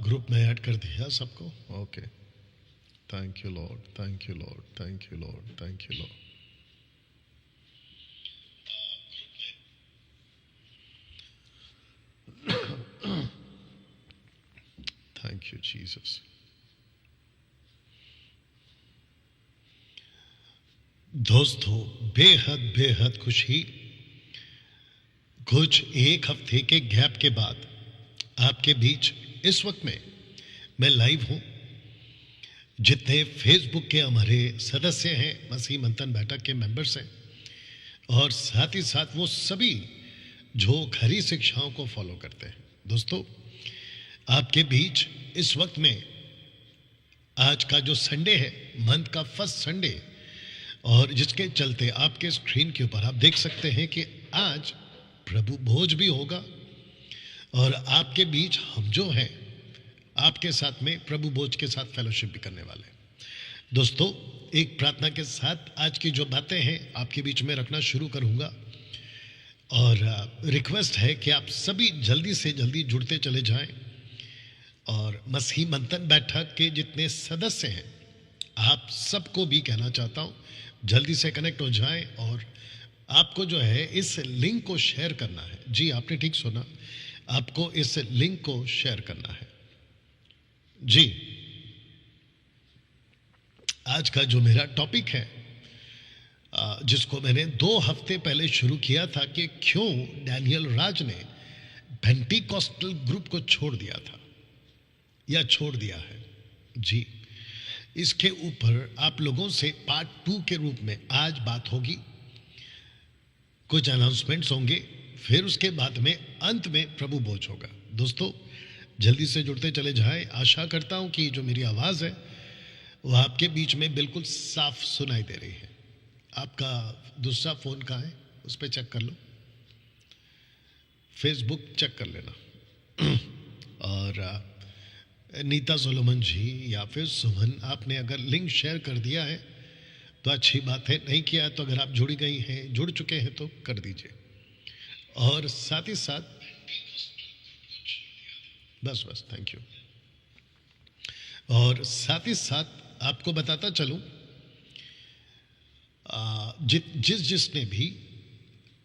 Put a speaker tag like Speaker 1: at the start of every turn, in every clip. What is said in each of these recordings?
Speaker 1: Group में add कर दिया सबको? Okay, thank you Lord, thank you Lord, thank you Lord, thank you Lord. Thank you Jesus. दोस्तों, बेहद बेहद खुशी, कुछ एक हफ्ते के गैप के बाद आपके बीच इस वक्त में मैं लाइव हूं। जितने फेसबुक के हमारे सदस्य हैं, मसीह मंथन बैठक के मेंबर्स हैं, और साथ ही साथ वो सभी जो खरी शिक्षाओं को फॉलो करते हैं। दोस्तों, आपके बीच इस वक्त में आज का जो संडे है, मंथ का फर्स्ट संडे, और जिसके चलते आपके स्क्रीन के ऊपर आप देख सकते हैं कि आज प्रभु भोज भी होगा, और आपके बीच हम जो हैं आपके साथ में प्रभु भोज के साथ फेलोशिप भी करने वाले हैं। दोस्तों, एक प्रार्थना के साथ आज की जो बातें हैं आपके बीच में रखना शुरू करूंगा, और रिक्वेस्ट है कि आप सभी जल्दी से जल्दी जुड़ते चले जाएं, और मसीह मंथन बैठक के जितने सदस्य हैं आप सबको भी कहना चाहता हूं जल्दी से कनेक्ट हो जाएं, और आपको जो है इस लिंक को शेयर करना है। जी, आपने ठीक सुना, आपको इस लिंक को शेयर करना है। जी, आज का जो मेरा टॉपिक है, जिसको मैंने 2 हफ्ते पहले शुरू किया था कि क्यों डैनियल राज ने पेंटिकॉस्टल ग्रुप को छोड़ दिया था या छोड़ दिया है। जी, इसके ऊपर आप लोगों से पार्ट 2 के रूप में आज बात होगी। कुछ अनाउंसमेंट्स होंगे, फिर उसके बाद में अंत में प्रभु भोज होगा। दोस्तों, जल्दी से जुड़ते चले जाएं। आशा करता हूं कि जो मेरी आवाज़ है वो आपके बीच में बिल्कुल साफ सुनाई दे रही है। आपका दूसरा फ़ोन कहाँ है, उस पर चेक कर लो, फेसबुक चेक कर लेना। और नीता सोलोमन जी या फिर सुमन, आपने अगर लिंक शेयर कर दिया है तो अच्छी बात है, नहीं किया तो अगर आप जुड़ी गई हैं, जुड़ चुके हैं तो कर दीजिए। और साथ ही साथ बस थैंक यू। और साथ ही साथ आपको बताता चलूं, जिसने भी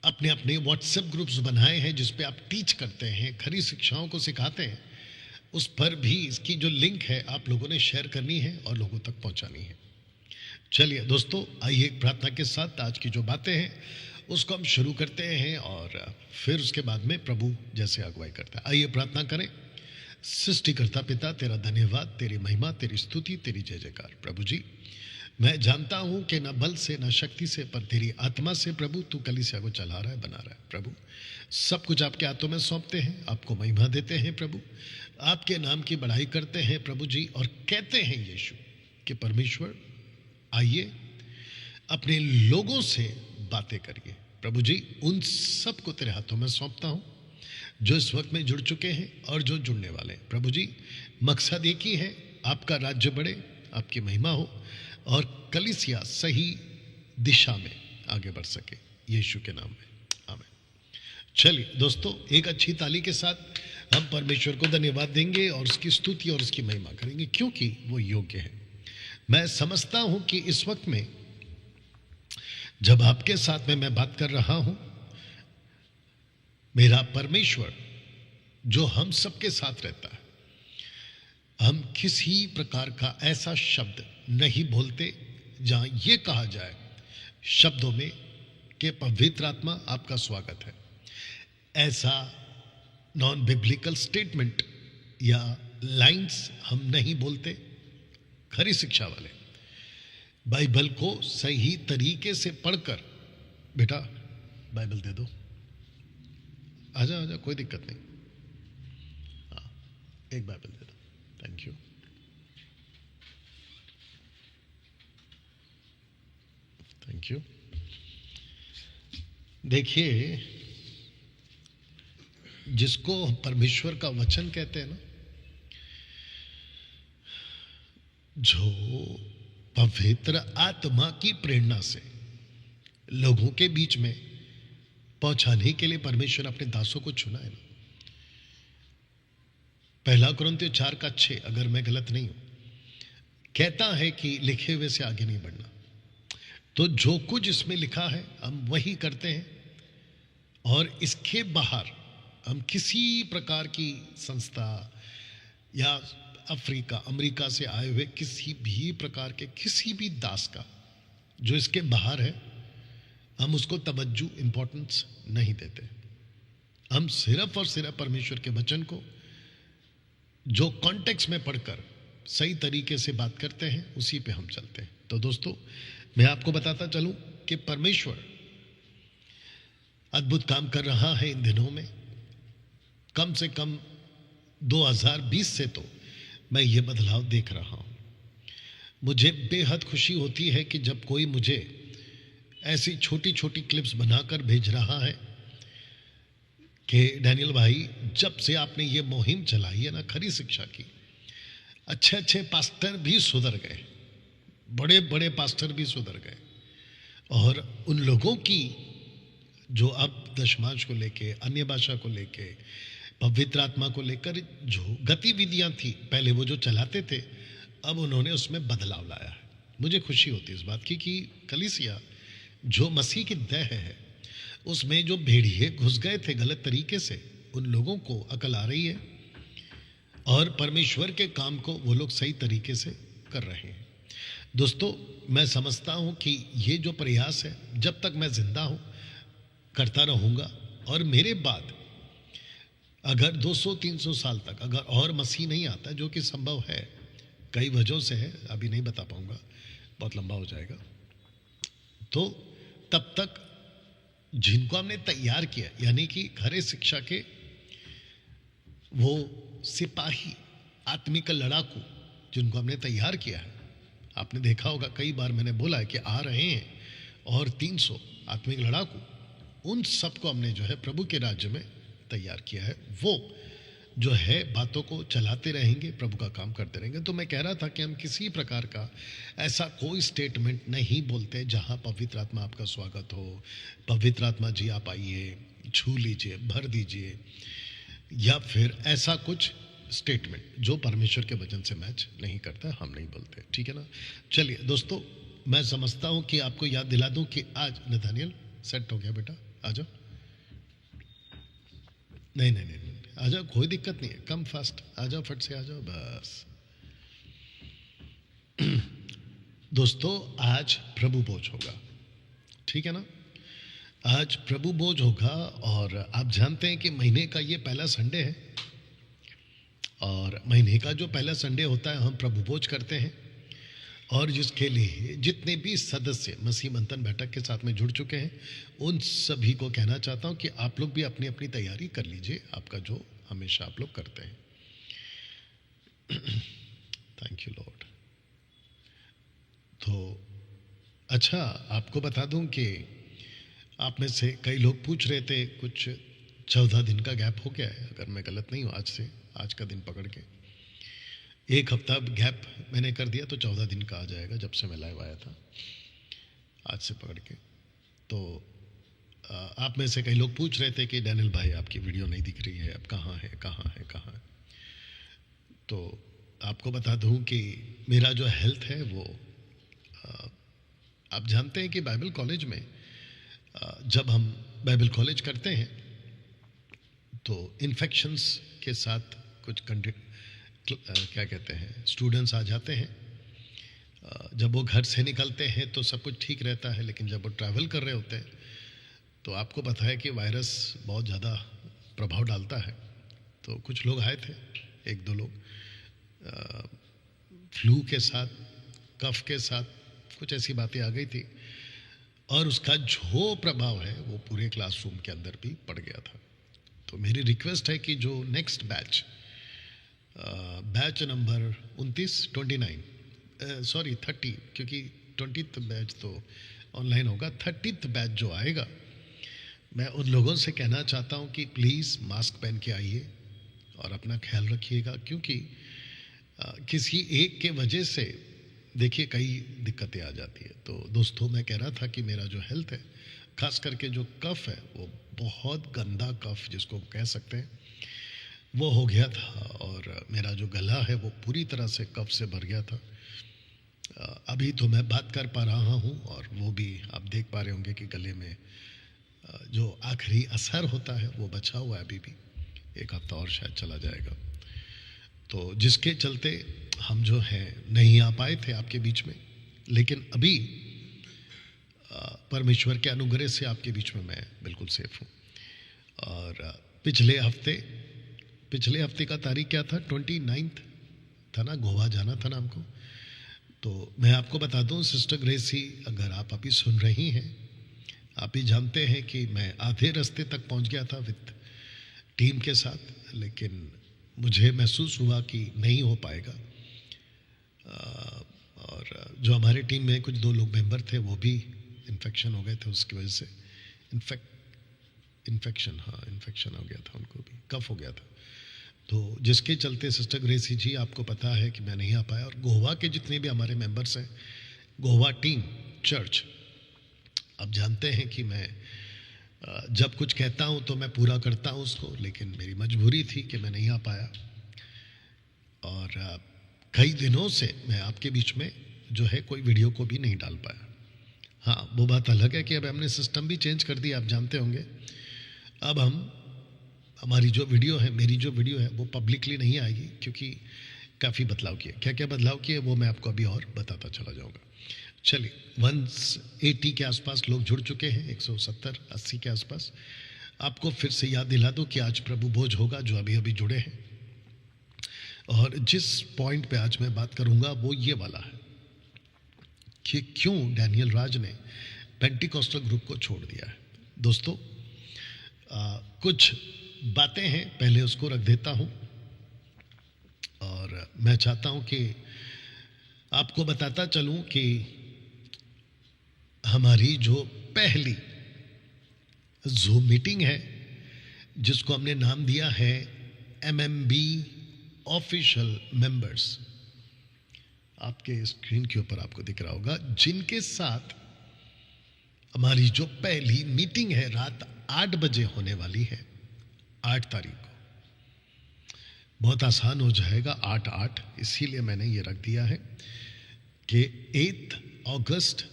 Speaker 1: अपने अपने व्हाट्सएप ग्रुप्स बनाए हैं जिस पे आप टीच करते हैं, खरी शिक्षाओं को सिखाते हैं, उस पर भी इसकी जो लिंक है आप लोगों ने शेयर करनी है और लोगों तक पहुंचानी है। चलिए दोस्तों, आइए एक प्रार्थना के साथ आज की जो बातें हैं उसको हम शुरू करते हैं, और फिर उसके बाद में प्रभु जैसे अगुवाई करता है। आइए प्रार्थना करें। सृष्टिकर्ता पिता, तेरा धन्यवाद, तेरी महिमा, तेरी स्तुति, तेरी जय जयकार। प्रभु जी, मैं जानता हूं कि न बल से न शक्ति से, पर तेरी आत्मा से प्रभु तू कलीसिया को चला रहा है, बना रहा है। प्रभु, सब कुछ आपके हाथों में सौंपते हैं, आपको महिमा देते हैं प्रभु, आपके नाम की बढ़ाई करते हैं प्रभु जी, और कहते हैं यीशु कि परमेश्वर आइए अपने लोगों से बातें करिए। प्रभु जी, उन सब को तेरे हाथों में सौंपता हूं जो इस वक्त में जुड़ चुके हैं और जो जुड़ने वाले हैं। प्रभु जी, मकसद एक ही है, आपका राज्य बढ़े, आपकी महिमा हो, और कलीसिया सही दिशा में आगे बढ़ सके, यीशु के नाम में, आमीन। चलिए दोस्तों, एक अच्छी ताली के साथ हम परमेश्वर को धन्यवाद देंगे और उसकी स्तुति और उसकी महिमा करेंगे, क्योंकि वो योग्य है। मैं समझता हूं कि इस वक्त में जब आपके साथ में मैं बात कर रहा हूं, मेरा परमेश्वर जो हम सबके साथ रहता है, हम किसी प्रकार का ऐसा शब्द नहीं बोलते जहां यह कहा जाए शब्दों में कि पवित्र आत्मा आपका स्वागत है। ऐसा नॉन बिब्लिकल स्टेटमेंट या लाइंस हम नहीं बोलते। खरी शिक्षा वाले बाइबल को सही तरीके से पढ़कर, बेटा बाइबल दे दो, आजा आजा, कोई दिक्कत नहीं, हाँ एक बाइबल दे दो, थैंक यू। Thank you. देखिए, जिसको परमेश्वर का वचन कहते हैं ना, जो पवित्र आत्मा की प्रेरणा से लोगों के बीच में पहुंचाने के लिए परमेश्वर अपने दासों को चुना है ना, पहला कुरिन्थियों 4:6, अगर मैं गलत नहीं हूं, कहता है कि लिखे हुए से आगे नहीं बढ़ना। तो जो कुछ इसमें लिखा है हम वही करते हैं, और इसके बाहर हम किसी प्रकार की संस्था या अमेरिका से आए हुए किसी भी प्रकार के किसी भी दास का जो इसके बाहर है, हम उसको तवज्जो इंपॉर्टेंस नहीं देते। हम सिर्फ और सिर्फ परमेश्वर के वचन को जो कॉन्टेक्स्ट में पढ़कर सही तरीके से बात करते हैं, उसी पे हम चलते हैं। तो दोस्तों, मैं आपको बताता चलूं कि परमेश्वर अद्भुत काम कर रहा है इन दिनों में। कम से कम 2020 से तो मैं ये बदलाव देख रहा हूं। मुझे बेहद खुशी होती है कि जब कोई मुझे ऐसी छोटी छोटी क्लिप्स बनाकर भेज रहा है कि डैनियल भाई, जब से आपने ये मुहिम चलाई है ना खरी शिक्षा की, अच्छे अच्छे पास्टर भी सुधर गए, बड़े बड़े पास्टर भी सुधर गए, और उन लोगों की जो अब दशमांश को लेके, अन्य भाषा को लेके, पवित्र आत्मा को लेकर जो गतिविधियां थी पहले वो जो चलाते थे, अब उन्होंने उसमें बदलाव लाया है। मुझे खुशी होती है इस बात की कि कलीसिया जो मसीह की देह है, उसमें जो भेड़िए घुस गए थे गलत तरीके से, उन लोगों को अकल आ रही है और परमेश्वर के काम को वो लोग सही तरीके से कर रहे हैं। दोस्तों, मैं समझता हूं कि ये जो प्रयास है, जब तक मैं जिंदा हूं करता रहूंगा, और मेरे बाद अगर 200-300 साल तक अगर और मसीह नहीं आता, जो कि संभव है, कई वजहों से है, अभी नहीं बता पाऊंगा, बहुत लंबा हो जाएगा, तो तब तक जिनको हमने तैयार किया, यानी कि खरे शिक्षा के वो सिपाही, आत्मिक लड़ाकू जिनको हमने तैयार किया है, आपने देखा होगा कई बार मैंने बोला है कि आ रहे हैं, और 300 आत्मिक लड़ाकू, उन सबको हमने जो है प्रभु के राज्य में तैयार किया है। वो जो है बातों को चलाते रहेंगे, प्रभु का काम करते रहेंगे। तो मैं कह रहा था कि हम किसी प्रकार का ऐसा कोई स्टेटमेंट नहीं बोलते जहां पवित्र आत्मा आपका स्वागत हो, पवित्र आत्मा जी आप आइए, छू लीजिए, भर दीजिए, या फिर ऐसा कुछ स्टेटमेंट जो परमेश्वर के वचन से मैच नहीं करता, हम नहीं बोलते। ठीक है ना। चलिए दोस्तों, मैं समझता हूं कि आपको याद दिला दूं कि आज नथानियल सेट हो गया बेटा, आ जाओ। नहीं नहीं नहीं, आ जाओ, कोई दिक्कत नहीं है, कम फास्ट आ जाओ, फट से आ जाओ बस। दोस्तों, आज प्रभु भोज होगा, ठीक है ना। आज प्रभु भोज होगा, और आप जानते हैं कि महीने का ये पहला संडे है, और महीने का जो पहला संडे होता है हम प्रभु भोज करते हैं, और जिसके लिए जितने भी सदस्य मसीह मंथन बैठक के साथ में जुड़ चुके हैं, उन सभी को कहना चाहता हूं कि आप लोग भी अपनी अपनी तैयारी कर लीजिए, आपका जो हमेशा आप लोग करते हैं। Thank you Lord. तो अच्छा, आपको बता दूं कि आप में से कई लोग पूछ रहे थे, कुछ 14 दिन का गैप हो गया है, अगर मैं गलत नहीं हूं, आज का दिन पकड़ के 1 हफ्ता गैप मैंने कर दिया, तो 14 दिन का आ जाएगा, जब से मैं लाइव आया था, आज से पकड़ के। तो आप में से कई लोग पूछ रहे थे कि डैनियल भाई आपकी वीडियो नहीं दिख रही है, अब कहाँ है कहाँ है कहाँ है। तो आपको बता दूं कि मेरा जो हेल्थ है वो, आप जानते हैं कि बाइबल कॉलेज में जब हम बाइबल कॉलेज करते हैं तो इन्फेक्शंस के साथ कुछ क्या कहते हैं, स्टूडेंट्स आ जाते हैं। जब वो घर से निकलते हैं तो सब कुछ ठीक रहता है, लेकिन जब वो ट्रैवल कर रहे होते हैं तो आपको पता है कि वायरस बहुत ज़्यादा प्रभाव डालता है। तो कुछ लोग आए थे, 1-2 लोग फ्लू के साथ, कफ के साथ, कुछ ऐसी बातें आ गई थी, और उसका जो प्रभाव है वो पूरे क्लासरूम के अंदर भी पड़ गया था। तो मेरी रिक्वेस्ट है कि जो नेक्स्ट बैच नंबर 30, क्योंकि 20th बैच तो ऑनलाइन होगा, 30th बैच जो आएगा, मैं उन लोगों से कहना चाहता हूं कि प्लीज़ मास्क पहन के आइए और अपना ख्याल रखिएगा, क्योंकि किसी एक के वजह से देखिए कई दिक्कतें आ जाती है। तो दोस्तों, मैं कह रहा था कि मेरा जो हेल्थ है, खास करके जो कफ है, वो बहुत गंदा कफ जिसको कह सकते हैं, वो हो गया था और मेरा जो गला है वो पूरी तरह से कफ से भर गया था। अभी तो मैं बात कर पा रहा हूँ और वो भी आप देख पा रहे होंगे कि गले में जो आखिरी असर होता है वो बचा हुआ है अभी भी। एक हफ्ता और शायद चला जाएगा। तो जिसके चलते हम जो है नहीं आ पाए थे आपके बीच में, लेकिन अभी परमेश्वर के अनुग्रह से आपके बीच में मैं बिल्कुल सेफ हूँ। और पिछले हफ्ते का तारीख क्या था? 29 था ना, गोवा जाना था ना हमको। तो मैं आपको बता दूं सिस्टर ग्रेसी, अगर आप अभी सुन रही हैं, आप ही जानते हैं कि मैं आधे रास्ते तक पहुंच गया था विद टीम के साथ, लेकिन मुझे महसूस हुआ कि नहीं हो पाएगा। और जो हमारे टीम में कुछ 2 लोग मेंबर थे वो भी इन्फेक्शन हो गए थे, उसकी वजह से इन्फेक्शन हो गया था, उनको भी कफ हो गया था। तो जिसके चलते सिस्टर ग्रेसी जी, आपको पता है कि मैं नहीं आ पाया। और गोवा के जितने भी हमारे मेंबर्स हैं, गोवा टीम चर्च, आप जानते हैं कि मैं जब कुछ कहता हूं तो मैं पूरा करता हूं उसको, लेकिन मेरी मजबूरी थी कि मैं नहीं आ पाया। और कई दिनों से मैं आपके बीच में जो है कोई वीडियो को भी नहीं डाल पाया। हाँ, वो बात अलग है कि अब हमने सिस्टम भी चेंज कर दिया, आप जानते होंगे। अब हमारी जो वीडियो है, मेरी जो वीडियो है वो पब्लिकली नहीं आएगी, क्योंकि काफ़ी बदलाव किए। क्या क्या बदलाव किए वो मैं आपको अभी और बताता चला जाऊँगा। चलिए, 180 के आसपास लोग जुड़ चुके हैं, 170-80 के आसपास। आपको फिर से याद दिला दूं कि आज प्रभु भोज होगा, जो अभी अभी जुड़े हैं। और जिस पॉइंट पे आज मैं बात करूंगा वो ये वाला है कि क्यों डैनियल राज ने पेंटिकॉस्टल ग्रुप को छोड़ दिया है। दोस्तों, कुछ बातें हैं, पहले उसको रख देता हूं। और मैं चाहता हूं कि आपको बताता चलूं कि हमारी जो पहली जूम मीटिंग है, जिसको हमने नाम दिया है MMB ऑफिशियल मेंबर्स, आपके स्क्रीन के ऊपर आपको दिख रहा होगा, जिनके साथ हमारी जो पहली मीटिंग है रात 8 बजे होने वाली है, 8 तारीख को। बहुत आसान हो जाएगा 8-8, इसीलिए मैंने ये रख दिया है कि 8 अगस्त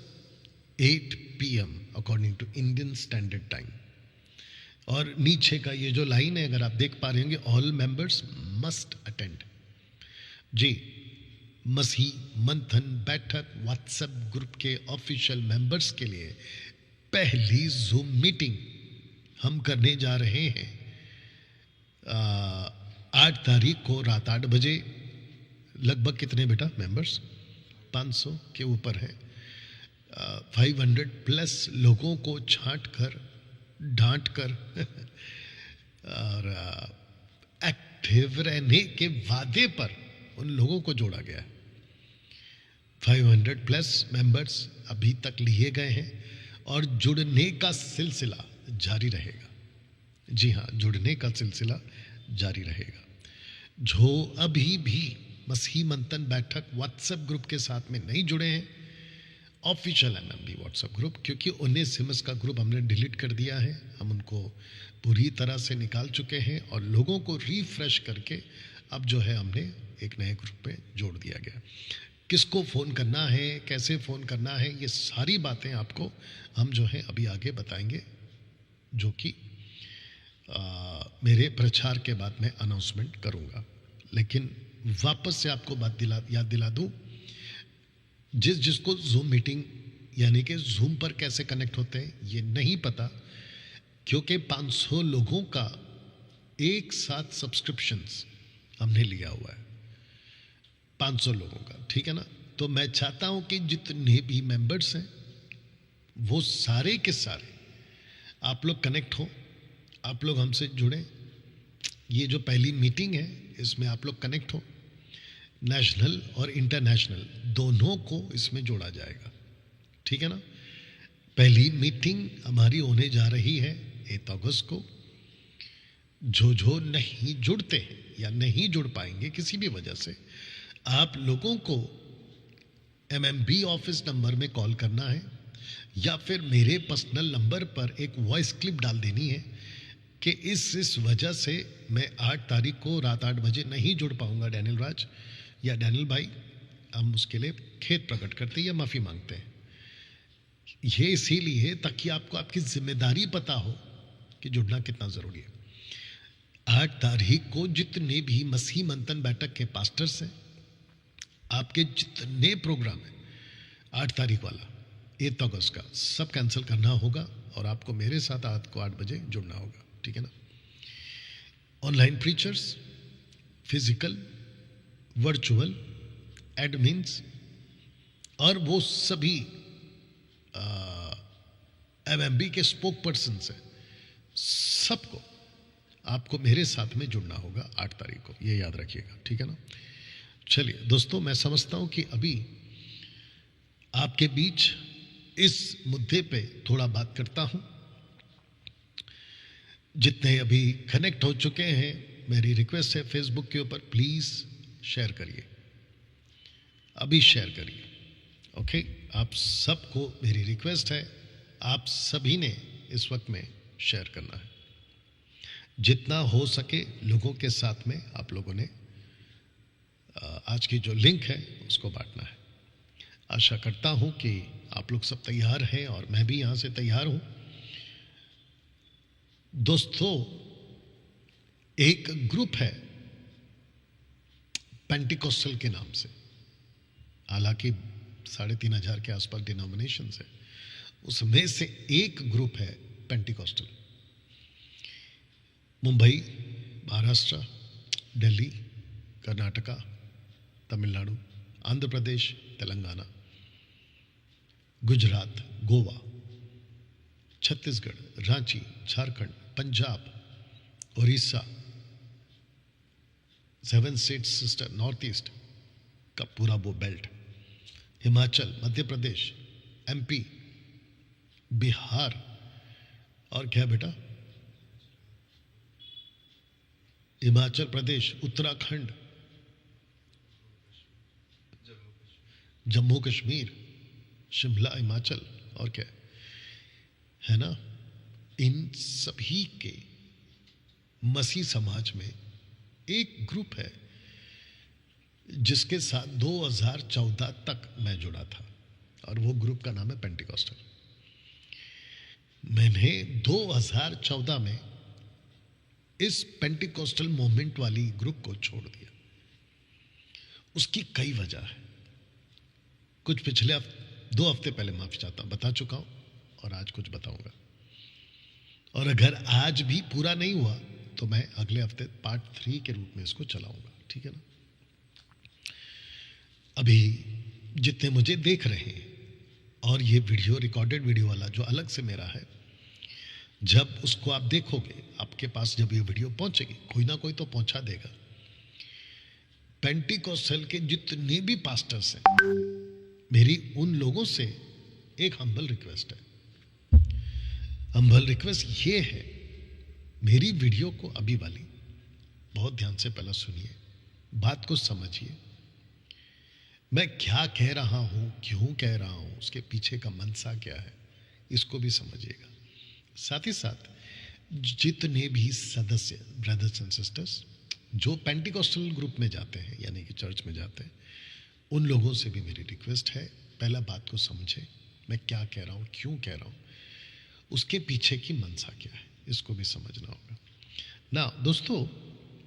Speaker 1: 8 PM according to Indian standard time. और नीचे का ये जो लाइन है, अगर आप देख पा रहे होंगे, ऑल मेंबर्स मस्ट अटेंड। जी, मसीह मंथन बैठक व्हाट्सएप ग्रुप के ऑफिशियल मेंबर्स के लिए पहली जूम मीटिंग हम करने जा रहे हैं 8 तारीख को रात 8 बजे। लगभग कितने बेटा मेंबर्स? 500 के ऊपर है। 500 प्लस लोगों को छांट कर, डांट कर और एक्टिव रहने के वादे पर उन लोगों को जोड़ा गया है। 500 प्लस मेंबर्स अभी तक लिए गए हैं और जुड़ने का सिलसिला जारी रहेगा। जी हाँ, जुड़ने का सिलसिला जारी रहेगा। जो अभी भी मसीह मंथन बैठक व्हाट्सएप ग्रुप के साथ में नहीं जुड़े हैं, ऑफिशियल MMB व्हाट्सएप ग्रुप, क्योंकि 19 सिमस का ग्रुप हमने डिलीट कर दिया है, हम उनको पूरी तरह से निकाल चुके हैं और लोगों को रिफ्रेश करके अब जो है हमने एक नए ग्रुप में जोड़ दिया गया। किसको फ़ोन करना है, कैसे फ़ोन करना है, ये सारी बातें आपको हम जो है अभी आगे बताएंगे, जो कि मेरे प्रचार के बाद मैं अनाउंसमेंट करूंगा। लेकिन वापस से आपको बात याद दिला दूं, जिसको जूम मीटिंग यानी कि जूम पर कैसे कनेक्ट होते हैं ये नहीं पता, क्योंकि 500 लोगों का एक साथ सब्सक्रिप्शंस हमने लिया हुआ है, 500 लोगों का, ठीक है ना। तो मैं चाहता हूं कि जितने भी मेंबर्स हैं वो सारे के सारे आप लोग कनेक्ट हो, आप लोग हमसे जुड़ें। ये जो पहली मीटिंग है इसमें आप लोग कनेक्ट हो, नेशनल और इंटरनेशनल दोनों को इसमें जोड़ा जाएगा, ठीक है ना। पहली मीटिंग हमारी होने जा रही है 8 अगस्त को। जो नहीं जुड़ते हैं या नहीं जुड़ पाएंगे किसी भी वजह से, आप लोगों को MMB ऑफिस नंबर में कॉल करना है या फिर मेरे पर्सनल नंबर पर एक वॉइस क्लिप डाल देनी है कि इस वजह से मैं 8 तारीख को रात 8 बजे नहीं जुड़ पाऊंगा डैनियल राज या डैनियल भाई, हम उसके लिए खेद प्रकट करते हैं या माफ़ी मांगते हैं। ये इसीलिए ताकि आपको आपकी जिम्मेदारी पता हो कि जुड़ना कितना ज़रूरी है। 8 तारीख को जितने भी मसीह मंथन बैठक के पास्टर्स हैं, आपके जितने प्रोग्राम हैं 8 तारीख वाला 8 अगस्त का सब कैंसिल करना होगा और आपको मेरे साथ रात को 8 बजे जुड़ना होगा, ठीक है ना। Online preachers, physical, virtual, admins और वो सभी एमएमबी के स्पोक पर्सन हैं, सबको आपको मेरे साथ में जुड़ना होगा 8 तारीख को, ये याद रखिएगा, ठीक है ना। चलिए दोस्तों, मैं समझता हूं कि अभी आपके बीच इस मुद्दे पे थोड़ा बात करता हूं। जितने अभी कनेक्ट हो चुके हैं, मेरी रिक्वेस्ट है फेसबुक के ऊपर प्लीज शेयर करिए, अभी शेयर करिए, ओके। आप सबको मेरी रिक्वेस्ट है, आप सभी ने इस वक्त में शेयर करना है, जितना हो सके लोगों के साथ में आप लोगों ने आज की जो लिंक है उसको बांटना है। आशा करता हूं कि आप लोग सब तैयार हैं और मैं भी यहां से तैयार हूं। दोस्तों, एक ग्रुप है पेंटिकोस्टल के नाम से, हालांकि 3,500 के आसपास डिनोमिनेशन है, उसमें से एक ग्रुप है Pentecostal. Mumbai, Maharashtra, Delhi, Karnataka, Tamil Nadu, Andhra Pradesh, Telangana, Gujarat, Goa, Chhattisgarh, Ranchi, Jharkhand, Punjab, Orissa, 7 state sister north east का पूरा वो बेल्ट, हिमाचल, मध्य प्रदेश, एमपी, बिहार और क्या बेटा, हिमाचल प्रदेश, उत्तराखंड, जम्मू कश्मीर, शिमला, हिमाचल और क्या है ना। इन सभी के मसीह समाज में एक ग्रुप है जिसके साथ 2014 तक मैं जुड़ा था और वो ग्रुप का नाम है पेंटिकोस्टल। मैंने 2014 में इस पेंटिकोस्टल मूवमेंट वाली ग्रुप को छोड़ दिया। उसकी कई वजह है, कुछ पिछले 2 हफ्ते पहले माफी चाहता हूं, बता चुका हूं और आज कुछ बताऊंगा। और अगर आज भी पूरा नहीं हुआ तो मैं अगले हफ्ते पार्ट 3 के रूप में इसको चलाऊंगा, ठीक है ना। अभी जितने मुझे देख रहे हैं और ये वीडियो रिकॉर्डेड वीडियो वाला जो अलग से मेरा है, जब उसको आप देखोगे, आपके पास जब ये वीडियो पहुंचेगी, कोई ना कोई तो पहुंचा देगा। पेंटिकोस्टल के जितने भी पास्टर्स हैं, मेरी उन लोगों से एक हम्बल रिक्वेस्ट है। हम्बल रिक्वेस्ट ये है, मेरी वीडियो को अभी वाली बहुत ध्यान से पहले सुनिए, बात को समझिए, मैं क्या कह रहा हूं, क्यों कह रहा हूं, उसके पीछे का मनसा क्या है, इसको भी समझिएगा। साथ ही साथ जितने भी सदस्य ब्रदर्स एंड सिस्टर्स जो पेंटिकोस्टल ग्रुप में जाते हैं, यानी कि चर्च में जाते हैं, उन लोगों से भी मेरी रिक्वेस्ट है, पहला बात को समझे, मैं क्या कह रहा हूं, क्यों कह रहा हूं, उसके पीछे की मनसा क्या है, इसको भी समझना होगा ना। दोस्तों,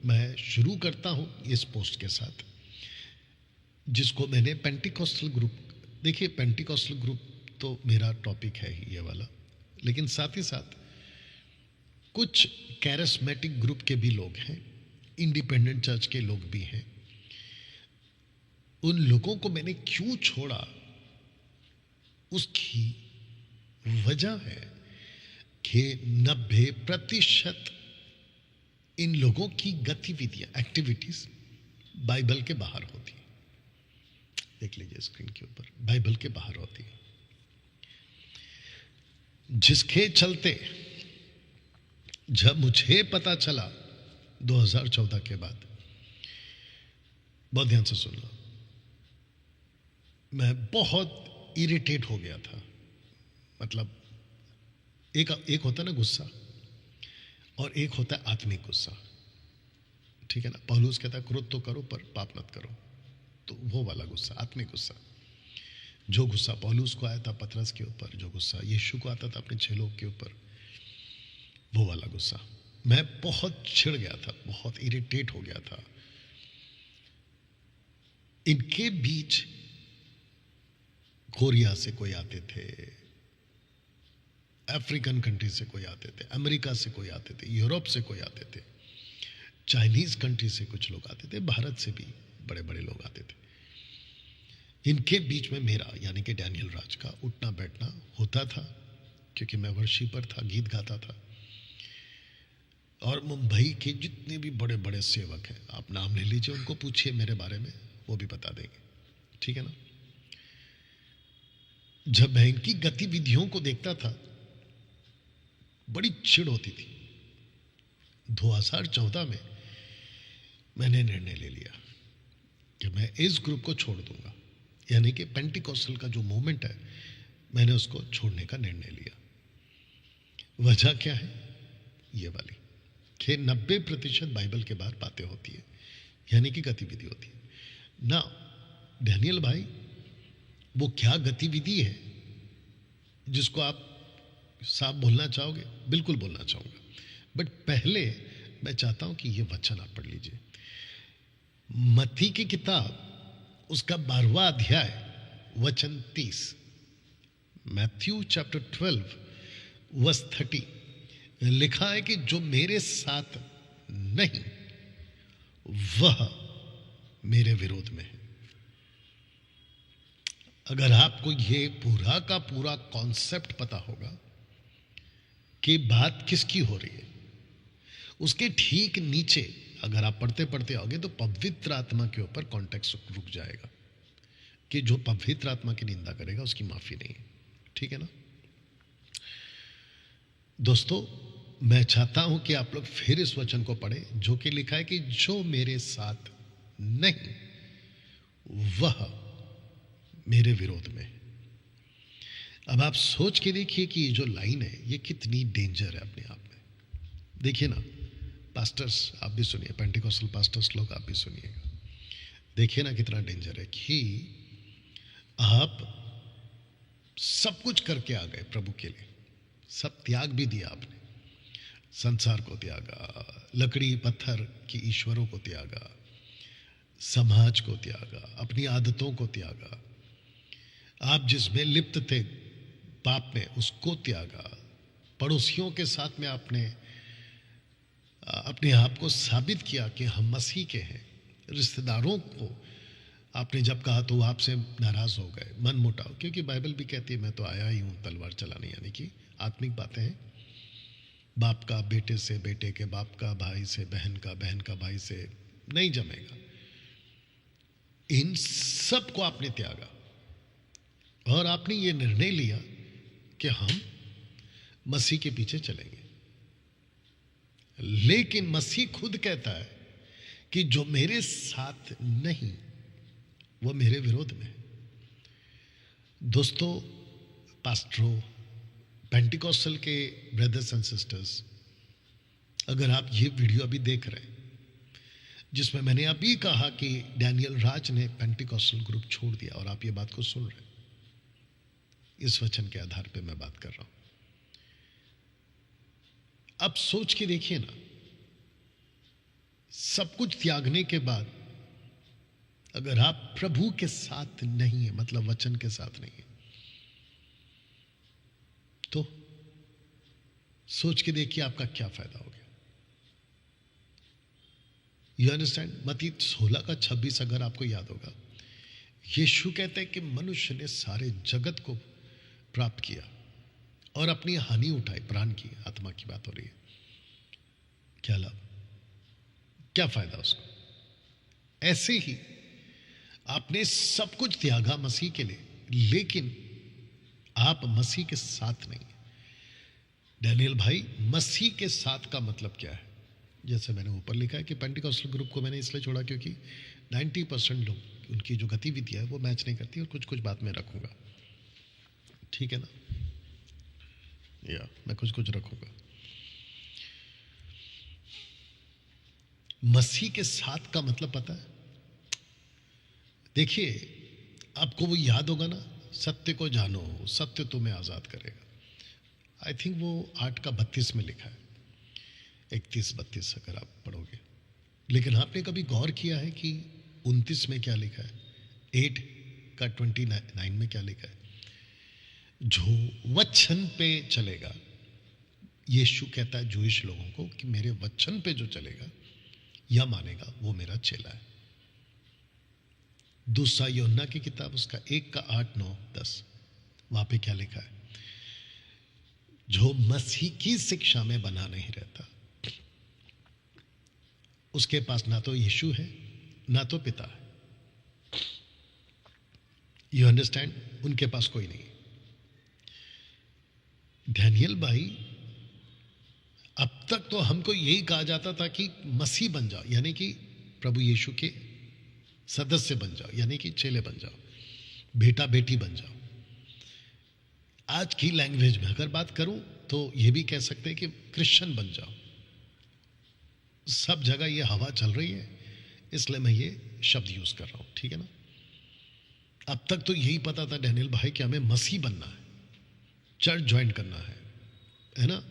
Speaker 1: मैं शुरू करता हूं इस पोस्ट के साथ, जिसको मैंने पेंटिकोस्टल ग्रुप, देखिए पेंटिकोस्टल ग्रुप तो मेरा टॉपिक है ही ये वाला, लेकिन साथ ही साथ कुछ कैरिस्मेटिक ग्रुप के भी लोग हैं, इंडिपेंडेंट चर्च के लोग भी हैं। उन लोगों को मैंने क्यों छोड़ा, उसकी वजह है कि 90% इन लोगों की गतिविधियां, एक्टिविटीज बाइबल के बाहर होती है। देख लीजिए स्क्रीन के ऊपर, बाइबल के बाहर होती है, जिसके चलते जब मुझे पता चला 2014 के बाद, बहुत ध्यान से सुनना, मैं बहुत इरिटेट हो गया था। मतलब एक होता ना गुस्सा, और एक होता है आत्मिक गुस्सा, ठीक है ना। पौलुस कहता है क्रोध तो करो पर पाप मत करो, तो वो वाला गुस्सा, आत्मिक गुस्सा। जो गुस्सा पौलुस को आया था पतरस के ऊपर, जो गुस्सा यीशु को आता था अपने चेलों के ऊपर, वो वाला गुस्सा। मैं बहुत छिड़ गया था, बहुत इरिटेट हो गया था। इनके बीच कोरिया से कोई आते थे, अफ्रीकन कंट्री से कोई आते थे, अमेरिका से कोई आते थे, यूरोप से कोई आते थे, चाइनीज कंट्री से कुछ लोग आते थे, भारत से भी बड़े बड़े लोग आते थे। इनके बीच में मेरा यानी कि डैनियल राज का उठना बैठना होता था, क्योंकि मैं वर्शिपर था, गीत गाता था। और मुंबई के जितने भी बड़े बड़े सेवक हैं, आप नाम ले लीजिए, उनको पूछिए मेरे बारे में, वो भी बता देंगे, ठीक है ना। जब मैं इनकी गतिविधियों को देखता था बड़ी चिढ़ होती थी। 2014 में मैंने निर्णय ले लिया कि मैं इस ग्रुप को छोड़ दूंगा, यानी कि पेंटिकॉस्टल का जो मूवमेंट है, मैंने उसको छोड़ने का निर्णय लिया। वजह क्या है? ये वाली कि 90% बाइबल के बाहर बातें होती है, यानी कि गतिविधि होती है ना। डैनियल भाई, वो क्या गतिविधि है जिसको आप साफ बोलना चाहोगे? बिल्कुल बोलना चाहूंगा, बट पहले मैं चाहता हूं कि ये वचन आप पढ़ लीजिए। मत्ती की किताब उसका 12वां अध्याय वचन 30, मैथ्यू चैप्टर 12 वर्स 30 लिखा है कि जो मेरे साथ नहीं वह मेरे विरोध में है। अगर आपको ये पूरा का पूरा कॉन्सेप्ट पता होगा कि बात किसकी हो रही है, उसके ठीक नीचे अगर आप पढ़ते पढ़ते आओगे तो पवित्र आत्मा के ऊपर कॉन्टेक्स्ट रुक जाएगा कि जो पवित्र आत्मा की निंदा करेगा उसकी माफी नहीं है, ठीक है ना। दोस्तों, मैं चाहता हूं कि आप लोग फिर इस वचन को पढ़ें जो कि लिखा है कि जो मेरे साथ नहीं वह मेरे विरोध में। अब आप सोच के देखिए कि ये जो लाइन है ये कितनी डेंजर है अपने आप में। देखिए ना, पास्टर्स आप भी सुनिए, पेंटिकॉस्टल पास्टर्स लोग आप भी सुनिएगा, देखिए ना कितना डेंजर है कि आप सब कुछ करके आ गए प्रभु के लिए, सब त्याग भी दिया आपने, संसार को त्यागा, लकड़ी पत्थर की ईश्वरों को त्यागा, समाज को त्यागा, अपनी आदतों को त्यागा, आप जिसमें लिप्त थे पाप में उसको त्यागा, पड़ोसियों के साथ में आपने अपने आप को साबित किया कि हम मसीह के हैं, रिश्तेदारों को आपने जब कहा तो वो आपसे नाराज हो गए, मन मुटाव, क्योंकि बाइबल भी कहती है मैं तो आया ही हूं तलवार चलाने, यानी कि आत्मिक बातें हैं। बाप का बेटे से, बेटे के बाप का भाई से, बहन का बहन का भाई से नहीं जमेगा। इन सब को आपने त्यागा और आपने ये निर्णय लिया कि हम मसीह के पीछे चलेंगे। लेकिन मसीह खुद कहता है कि जो मेरे साथ नहीं वो मेरे विरोध में है। दोस्तों, पास्टरों, पेंटिकॉस्टल के ब्रदर्स एंड सिस्टर्स, अगर आप ये वीडियो अभी देख रहे हैं जिसमें मैंने अभी कहा कि डैनियल राज ने पेंटिकॉस्टल ग्रुप छोड़ दिया और आप ये बात को सुन रहे हैं, इस वचन के आधार पे मैं बात कर रहा हूं। अब सोच के देखिए ना, सब कुछ त्यागने के बाद अगर आप प्रभु के साथ नहीं है, मतलब वचन के साथ नहीं है, तो सोच के देखिए आपका क्या फायदा हो गया। You understand? मत्ती 16:26 अगर आपको याद होगा, यीशु कहते हैं कि मनुष्य ने सारे जगत को प्राप्त किया और अपनी हानि उठाई, प्राण की, आत्मा की बात हो रही है। क्या लाभ, क्या फायदा उसको? ऐसे ही आपने सब कुछ त्यागा मसीह के लिए, लेकिन आप मसीह के साथ नहीं। डैनियल भाई, मसीह के साथ का मतलब क्या है? जैसे मैंने ऊपर लिखा है कि पेंटिकॉस्टल ग्रुप को मैंने इसलिए छोड़ा क्योंकि 90% लोग, उनकी जो गतिविधि है वो मैच नहीं करती, और कुछ कुछ बात मैं रखूंगा, ठीक है ना, या मैं कुछ कुछ रखूंगा। मसीह के साथ का मतलब पता है? देखिए, आपको वो याद होगा ना, सत्य को जानो, सत्य तुम्हें आजाद करेगा। आई थिंक वो 8:32 में लिखा है, 31-32 अगर आप पढ़ोगे। लेकिन आपने कभी गौर किया है कि 29 में क्या लिखा है, 8:29 में क्या लिखा है? जो वचन पे चलेगा, यीशु कहता है जूइश लोगों को कि मेरे वचन पे जो चलेगा या मानेगा वो मेरा चेला है। दूसरा यूहन्ना की किताब उसका 1:8-9-10, वहां पे क्या लिखा है? जो मसीह की शिक्षा में बना नहीं रहता, उसके पास ना तो यीशु है ना तो पिता है। You understand? उनके पास कोई नहीं। डैनियल भाई, अब तक तो हमको यही कहा जाता था कि मसीह बन जाओ, यानी कि प्रभु यीशु के सदस्य बन जाओ, यानी कि चेले बन जाओ, बेटा बेटी बन जाओ। आज की लैंग्वेज में अगर बात करूं तो यह भी कह सकते हैं कि क्रिश्चियन बन जाओ। सब जगह ये हवा चल रही है, इसलिए मैं ये शब्द यूज कर रहा हूं, ठीक है ना? अब तक तो यही पता था डैनियल भाई कि हमें मसीह बनना है, चर्च ज्वाइन करना है ना,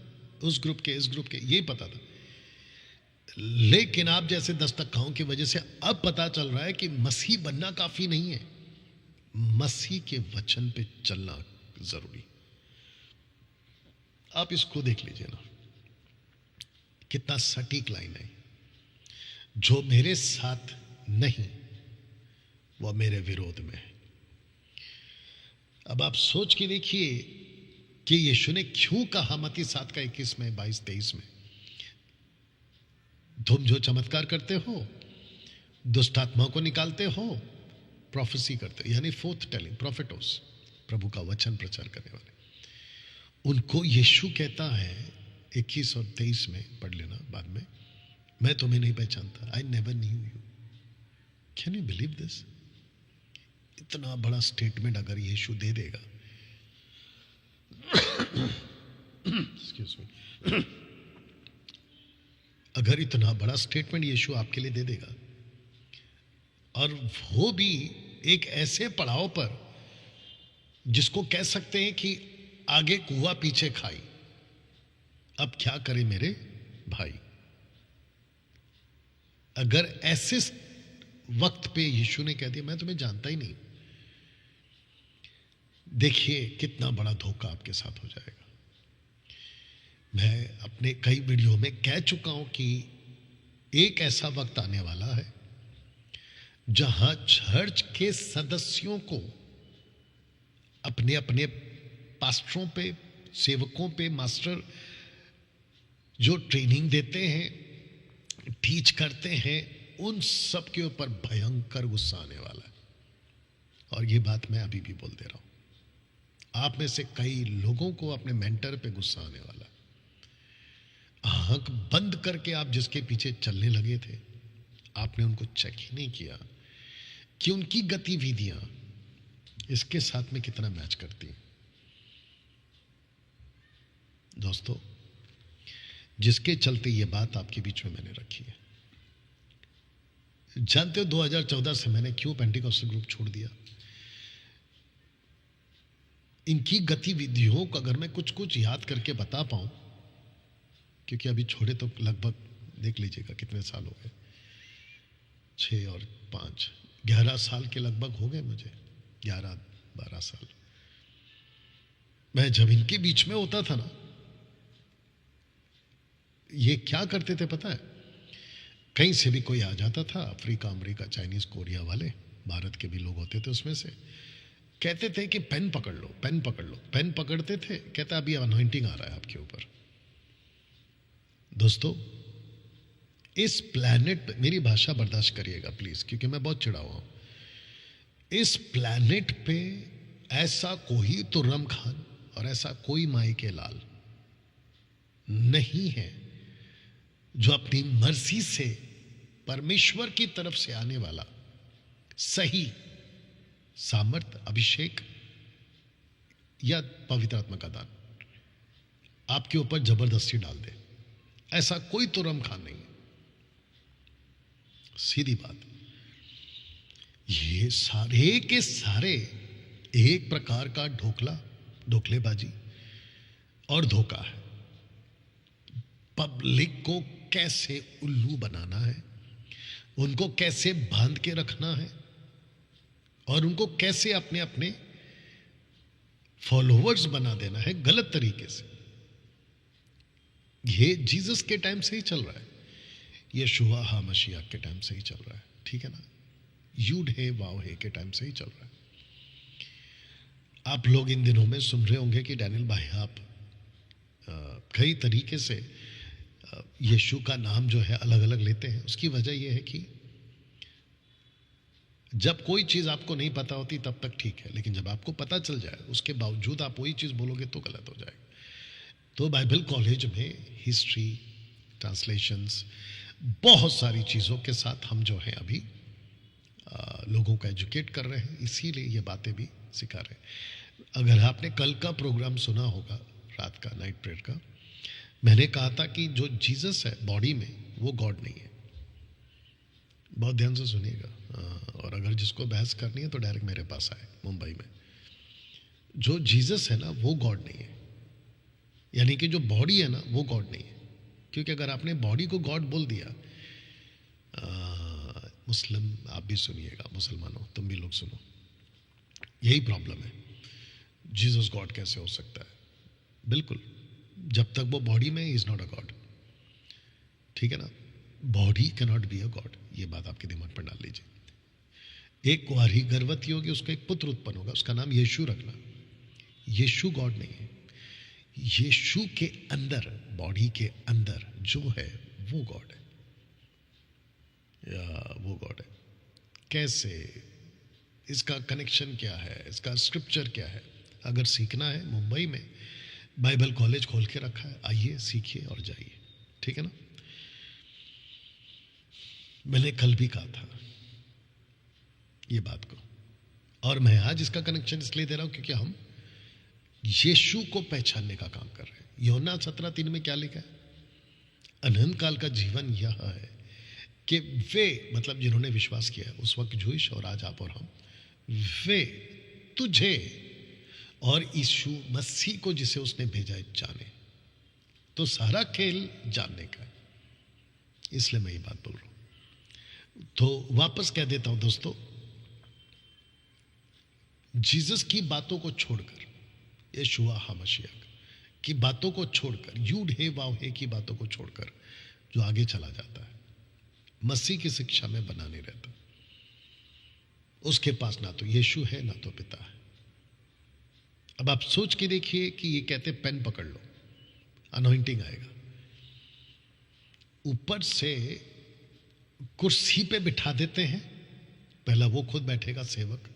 Speaker 1: उस ग्रुप के इस ग्रुप के, यही पता था। लेकिन आप जैसे दस्तकाओं की वजह से अब पता चल रहा है कि मसीह बनना काफी नहीं है, मसीह के वचन पे चलना जरूरी। आप इसको देख लीजिए ना, कितना सटीक लाइन है। जो मेरे साथ नहीं वह मेरे विरोध में है। अब आप सोच के देखिए कि यीशु ने क्यों कहा मत्ती 7:21 में, 22-23 में, तुम जो चमत्कार करते हो, दुष्ट आत्माओं को निकालते हो, प्रोफेसी करते हो, यानी फोर्थ टेलिंग, प्रोफेटोस, प्रभु का वचन प्रचार करने वाले, उनको यीशु कहता है 21 और 23 में, पढ़ लेना बाद में, मैं तुम्हें नहीं पहचानता, I never knew you. Can you believe this? इतना बड़ा स्टेटमेंट अगर यीशु दे देगा, एक्सक्यूज मी, अगर इतना बड़ा स्टेटमेंट यीशु आपके लिए दे देगा, और वो भी एक ऐसे पड़ाव पर जिसको कह सकते हैं कि आगे कुआ पीछे खाई, अब क्या करे मेरे भाई। अगर ऐसे वक्त पे यीशु ने कह दिया मैं तुम्हें जानता ही नहीं, देखिए कितना बड़ा धोखा आपके साथ हो जाएगा। मैं अपने कई वीडियो में कह चुका हूं कि एक ऐसा वक्त आने वाला है जहां चर्च के सदस्यों को अपने अपने पास्टरों पे, सेवकों पे, मास्टर जो ट्रेनिंग देते हैं, टीच करते हैं, उन सब के ऊपर भयंकर गुस्सा आने वाला है। और ये बात मैं अभी भी बोल दे रहा हूं, आप में से कई लोगों को अपने मेंटर पे गुस्सा आने वाला है। आंख बंद करके आप जिसके पीछे चलने लगे थे, आपने उनको चेक ही नहीं किया कि उनकी गतिविधियां इसके साथ में कितना मैच करती हैं। दोस्तों, जिसके चलते ये बात आपके बीच में मैंने रखी है, जानते हो 2014 से मैंने क्यों पेंटिकॉस्टल ग्रुप छोड़ दिया? इनकी गतिविधियों को अगर मैं कुछ कुछ याद करके बता पाऊं, क्योंकि अभी छोड़े तो लगभग देख लीजिएगा कितने साल हो गए, 6 और 5, 11 साल के लगभग हो गए मुझे, 11-12 साल। मैं जब इनके बीच में होता था ना, ये क्या करते थे पता है? कहीं से भी कोई आ जाता था, अफ्रीका, अमेरिका, चाइनीज, कोरिया वाले, भारत के भी लोग होते थे उसमें से, कहते थे कि पेन पकड़ लो, पेन पकड़ लो। पेन पकड़ते थे, कहता अभी अनॉइंटिंग आ रहा है आपके ऊपर। दोस्तों, इस प्लैनेट, मेरी भाषा बर्दाश्त करिएगा प्लीज, क्योंकि मैं बहुत चिढ़ा हुआ हूं। इस प्लैनेट पे ऐसा कोई तुर्रम खान और ऐसा कोई माई के लाल नहीं है जो अपनी मर्जी से परमेश्वर की तरफ से आने वाला सही सामर्थ, अभिषेक या पवित्र आत्मा का दान आपके ऊपर जबरदस्ती डाल दे। ऐसा कोई तुर्रम खान नहीं है। सीधी बात। ये सारे के सारे एक प्रकार का ढोकलेबाजी और धोखा है। पब्लिक को कैसे उल्लू बनाना है, उनको कैसे बांध के रखना है और उनको कैसे अपने अपने फॉलोवर्स बना देना है गलत तरीके से। ये जीसस के टाइम से ही चल रहा है, यशुआ हा मसीहा के टाइम से ही चल रहा है, ठीक है ना। यूड है वाव है के टाइम से ही चल रहा है। आप लोग इन दिनों में सुन रहे होंगे कि डैनियल भाई आप कई तरीके से यीशु का नाम जो है अलग अलग लेते हैं। उसकी वजह यह है कि जब कोई चीज़ आपको नहीं पता होती तब तक ठीक है, लेकिन जब आपको पता चल जाए उसके बावजूद आप वही चीज़ बोलोगे तो गलत हो जाएगा। तो बाइबल कॉलेज में हिस्ट्री, ट्रांसलेशंस, बहुत सारी चीज़ों के साथ हम जो है अभी लोगों को एजुकेट कर रहे हैं, इसीलिए ये बातें भी सिखा रहे हैं। अगर आपने कल का प्रोग्राम सुना होगा, रात का नाइट प्रेयर का, मैंने कहा था कि जो जीसस है बॉडी में वो गॉड नहीं है। बहुत ध्यान से सुनिएगा, और अगर जिसको बहस करनी है तो डायरेक्ट मेरे पास आए मुंबई में। जो जीसस है ना वो गॉड नहीं है, यानी कि जो बॉडी है ना वो गॉड नहीं है। क्योंकि अगर आपने बॉडी को गॉड बोल दिया, मुस्लिम आप भी सुनिएगा, मुसलमानों तुम भी लोग सुनो, यही प्रॉब्लम है। जीसस गॉड कैसे हो सकता है? बिल्कुल, जब तक वो बॉडी में इज नॉट अ गॉड, ठीक है ना। Body can not be a God, ये बात आपके दिमाग पर डाल लीजिए। एक कुंवारी गर्भवती होगी, उसका एक पुत्र उत्पन्न होगा, उसका नाम यीशु रखना। यीशु गॉड नहीं है, यीशु के अंदर, बॉडी के अंदर जो है वो गॉड है, या वो गॉड है। कैसे, इसका कनेक्शन क्या है, इसका स्क्रिप्चर क्या है? अगर सीखना है, मुंबई में बाइबल कॉलेज खोल के रखा है, आइए सीखिए और जाइए, ठीक है ना। मैंने कल भी कहा था ये बात को, और मैं आज इसका कनेक्शन इसलिए दे रहा हूं क्योंकि हम यीशु को पहचानने का काम कर रहे हैं। यूहन्ना 17:3 में क्या लिखा है? अनंत काल का जीवन यह है कि वे, मतलब जिन्होंने विश्वास किया उस वक्त जूश और आज आप और हम, वे तुझे और यीशु मसीह को जिसे उसने भेजा है जाने। तो सारा खेल जानने का है, इसलिए मैं ये बात बोल रहा हूं। तो वापस कह देता हूं दोस्तों, जीसस की बातों को छोड़कर, यशुआ हा मसीहा की बातों को छोड़कर, यूड हे वाव हे की बातों को छोड़कर जो आगे चला जाता है, मसीह की शिक्षा में बना नहीं रहता, उसके पास ना तो यीशु है ना तो पिता है। अब आप सोच के देखिए कि ये कहते पेन पकड़ लो, अनॉइंटिंग आएगा, ऊपर से कुर्सी पे बिठा देते हैं, पहला वो खुद बैठेगा सेवक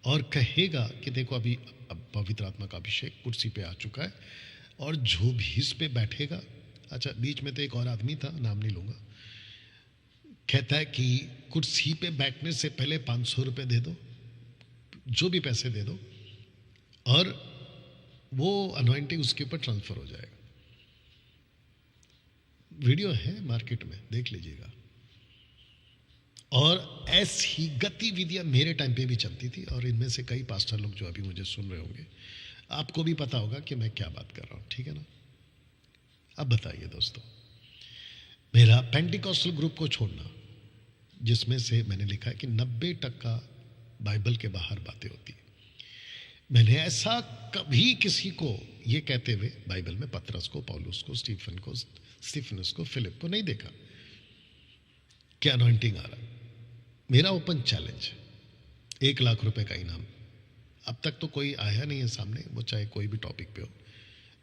Speaker 1: और कहेगा कि देखो अभी अब पवित्र आत्मा का अभिषेक कुर्सी पे आ चुका है, और जो भी इस पे बैठेगा, अच्छा बीच में तो एक और आदमी था, नाम नहीं लूंगा, कहता है कि कुर्सी पे बैठने से पहले 500 रुपये दे दो, जो भी पैसे दे दो, और वो अनॉइंटिंग उसके ऊपर ट्रांसफर हो जाएगा। वीडियो है मार्केट में, देख लीजिएगा। और ऐसी गतिविधियां मेरे टाइम पे भी चलती थी, और इनमें से कई पास्टर लोग जो अभी मुझे सुन रहे होंगे, आपको भी पता होगा कि मैं क्या बात कर रहा हूं, ठीक है ना। अब बताइए दोस्तों, मेरा पेंटिकॉस्टल ग्रुप को छोड़ना, जिसमें से मैंने लिखा है कि 90% बाइबल के बाहर बातें होती है, मैंने ऐसा कभी किसी को ये कहते हुए बाइबल में पतरस को, पौलुस को, स्टीफनस को, फिलिप को नहीं देखा कि अनॉइंटिंग आ रहा है। मेरा ओपन चैलेंज, 1 लाख रुपए का इनाम, अब तक तो कोई आया नहीं है सामने, वो चाहे कोई भी टॉपिक पे हो।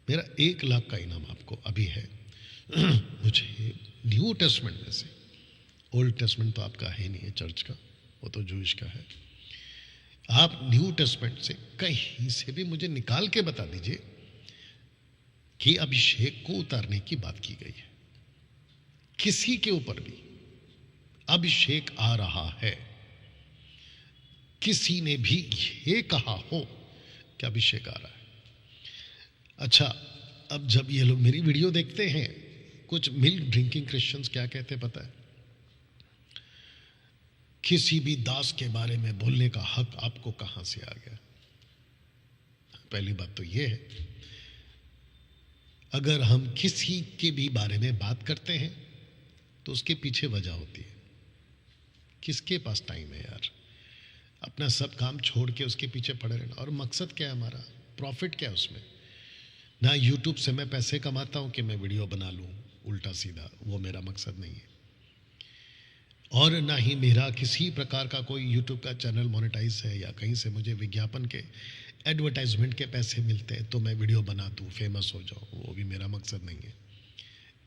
Speaker 1: मेरा 1 लाख का इनाम आपको अभी है। मुझे न्यू टेस्टमेंट में से, ओल्ड टेस्टमेंट तो आपका है नहीं है चर्च का, वो तो जूश का है, आप न्यू टेस्टमेंट से कहीं से भी मुझे निकाल के बता दीजिए कि अभिषेक को उतारने की बात की गई है, किसी के ऊपर भी अभिषेक आ रहा है, किसी ने भी ये कहा हो कि अभिषेक आ रहा है। अच्छा, अब जब ये लोग मेरी वीडियो देखते हैं, कुछ मिल्क ड्रिंकिंग क्रिश्चियंस क्या कहते हैं पता है? किसी भी दास के बारे में बोलने का हक आपको कहां से आ गया? पहली बात तो यह है, अगर हम किसी के भी बारे में बात करते हैं तो उसके पीछे वजह होती है। किसके पास टाइम है यार अपना सब काम छोड़ के उसके पीछे पड़े रहना? और मकसद क्या है हमारा? प्रॉफिट क्या है उसमें? ना यूट्यूब से मैं पैसे कमाता हूं कि मैं वीडियो बना लूं उल्टा सीधा, वो मेरा मकसद नहीं है। और ना ही मेरा किसी प्रकार का कोई यूट्यूब का चैनल मोनेटाइज है या कहीं से मुझे विज्ञापन के एडवर्टाइजमेंट के पैसे मिलते हैं तो मैं वीडियो बना दूं, फेमस हो जाऊं, वो भी मेरा मकसद नहीं है।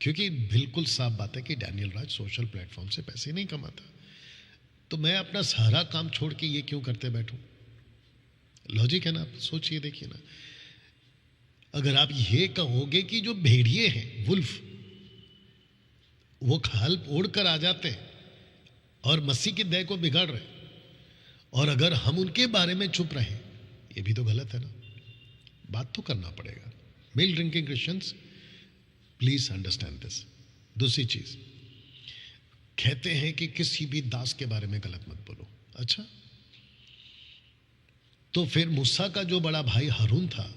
Speaker 1: क्योंकि बिल्कुल साफ बात है कि डैनियल राज सोशल प्लेटफॉर्म से पैसे नहीं कमाता, तो मैं अपना सारा काम छोड़ के ये क्यों करते बैठूं? लॉजिक है ना? आप सोचिए, देखिए ना। अगर आप ये कहोगे कि जो भेड़िए हैं, वुल्फ, वो खाल ओढ़ कर आ जाते हैं और मसीह की दया को बिगाड़ रहे, और अगर हम उनके बारे में चुप रहे, ये भी तो गलत है ना? बात तो करना पड़ेगा। Milk drinking Christians, please understand this. दूसरी चीज, कहते हैं कि किसी भी दास के बारे में गलत मत बोलो। अच्छा, तो फिर मूसा का जो बड़ा भाई हारून था,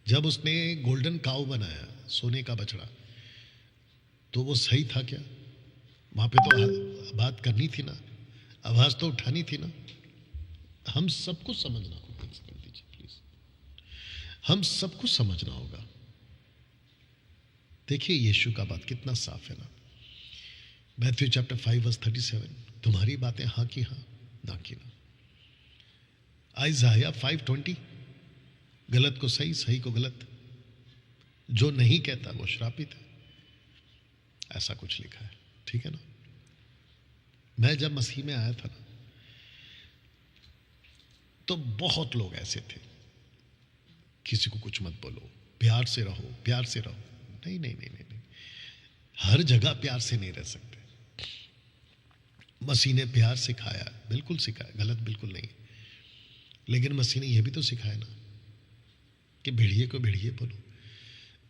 Speaker 1: जब उसने गोल्डन काऊ बनाया, सोने का बछड़ा, तो वो सही था क्या? वहां पे तो बात करनी थी ना, आवाज तो उठानी थी ना। हम सबको समझना होगा, कर दीजिए प्लीज, हम सबको समझना होगा। देखिए यीशु का बात कितना साफ है ना। मैथ्यू चैप्टर 5 वर्स 37, तुम्हारी बातें हाँ की हाँ, ना की ना। आइज़ाया 5:20, गलत को सही, सही को गलत, जो नहीं कहता वो श्रापित है, ऐसा कुछ लिखा है। ठीक है ना? मैं जब मसीह में आया था ना, तो बहुत लोग ऐसे थे, किसी को कुछ मत बोलो, प्यार से रहो, प्यार से रहो। नहीं नहीं नहीं नहीं, नहीं। हर जगह प्यार से नहीं रह सकते। मसीह ने प्यार सिखाया, बिल्कुल सिखाया, गलत बिल्कुल नहीं, लेकिन मसीह ने यह भी तो सिखाया ना कि भेड़िए को भेड़िए बोलो,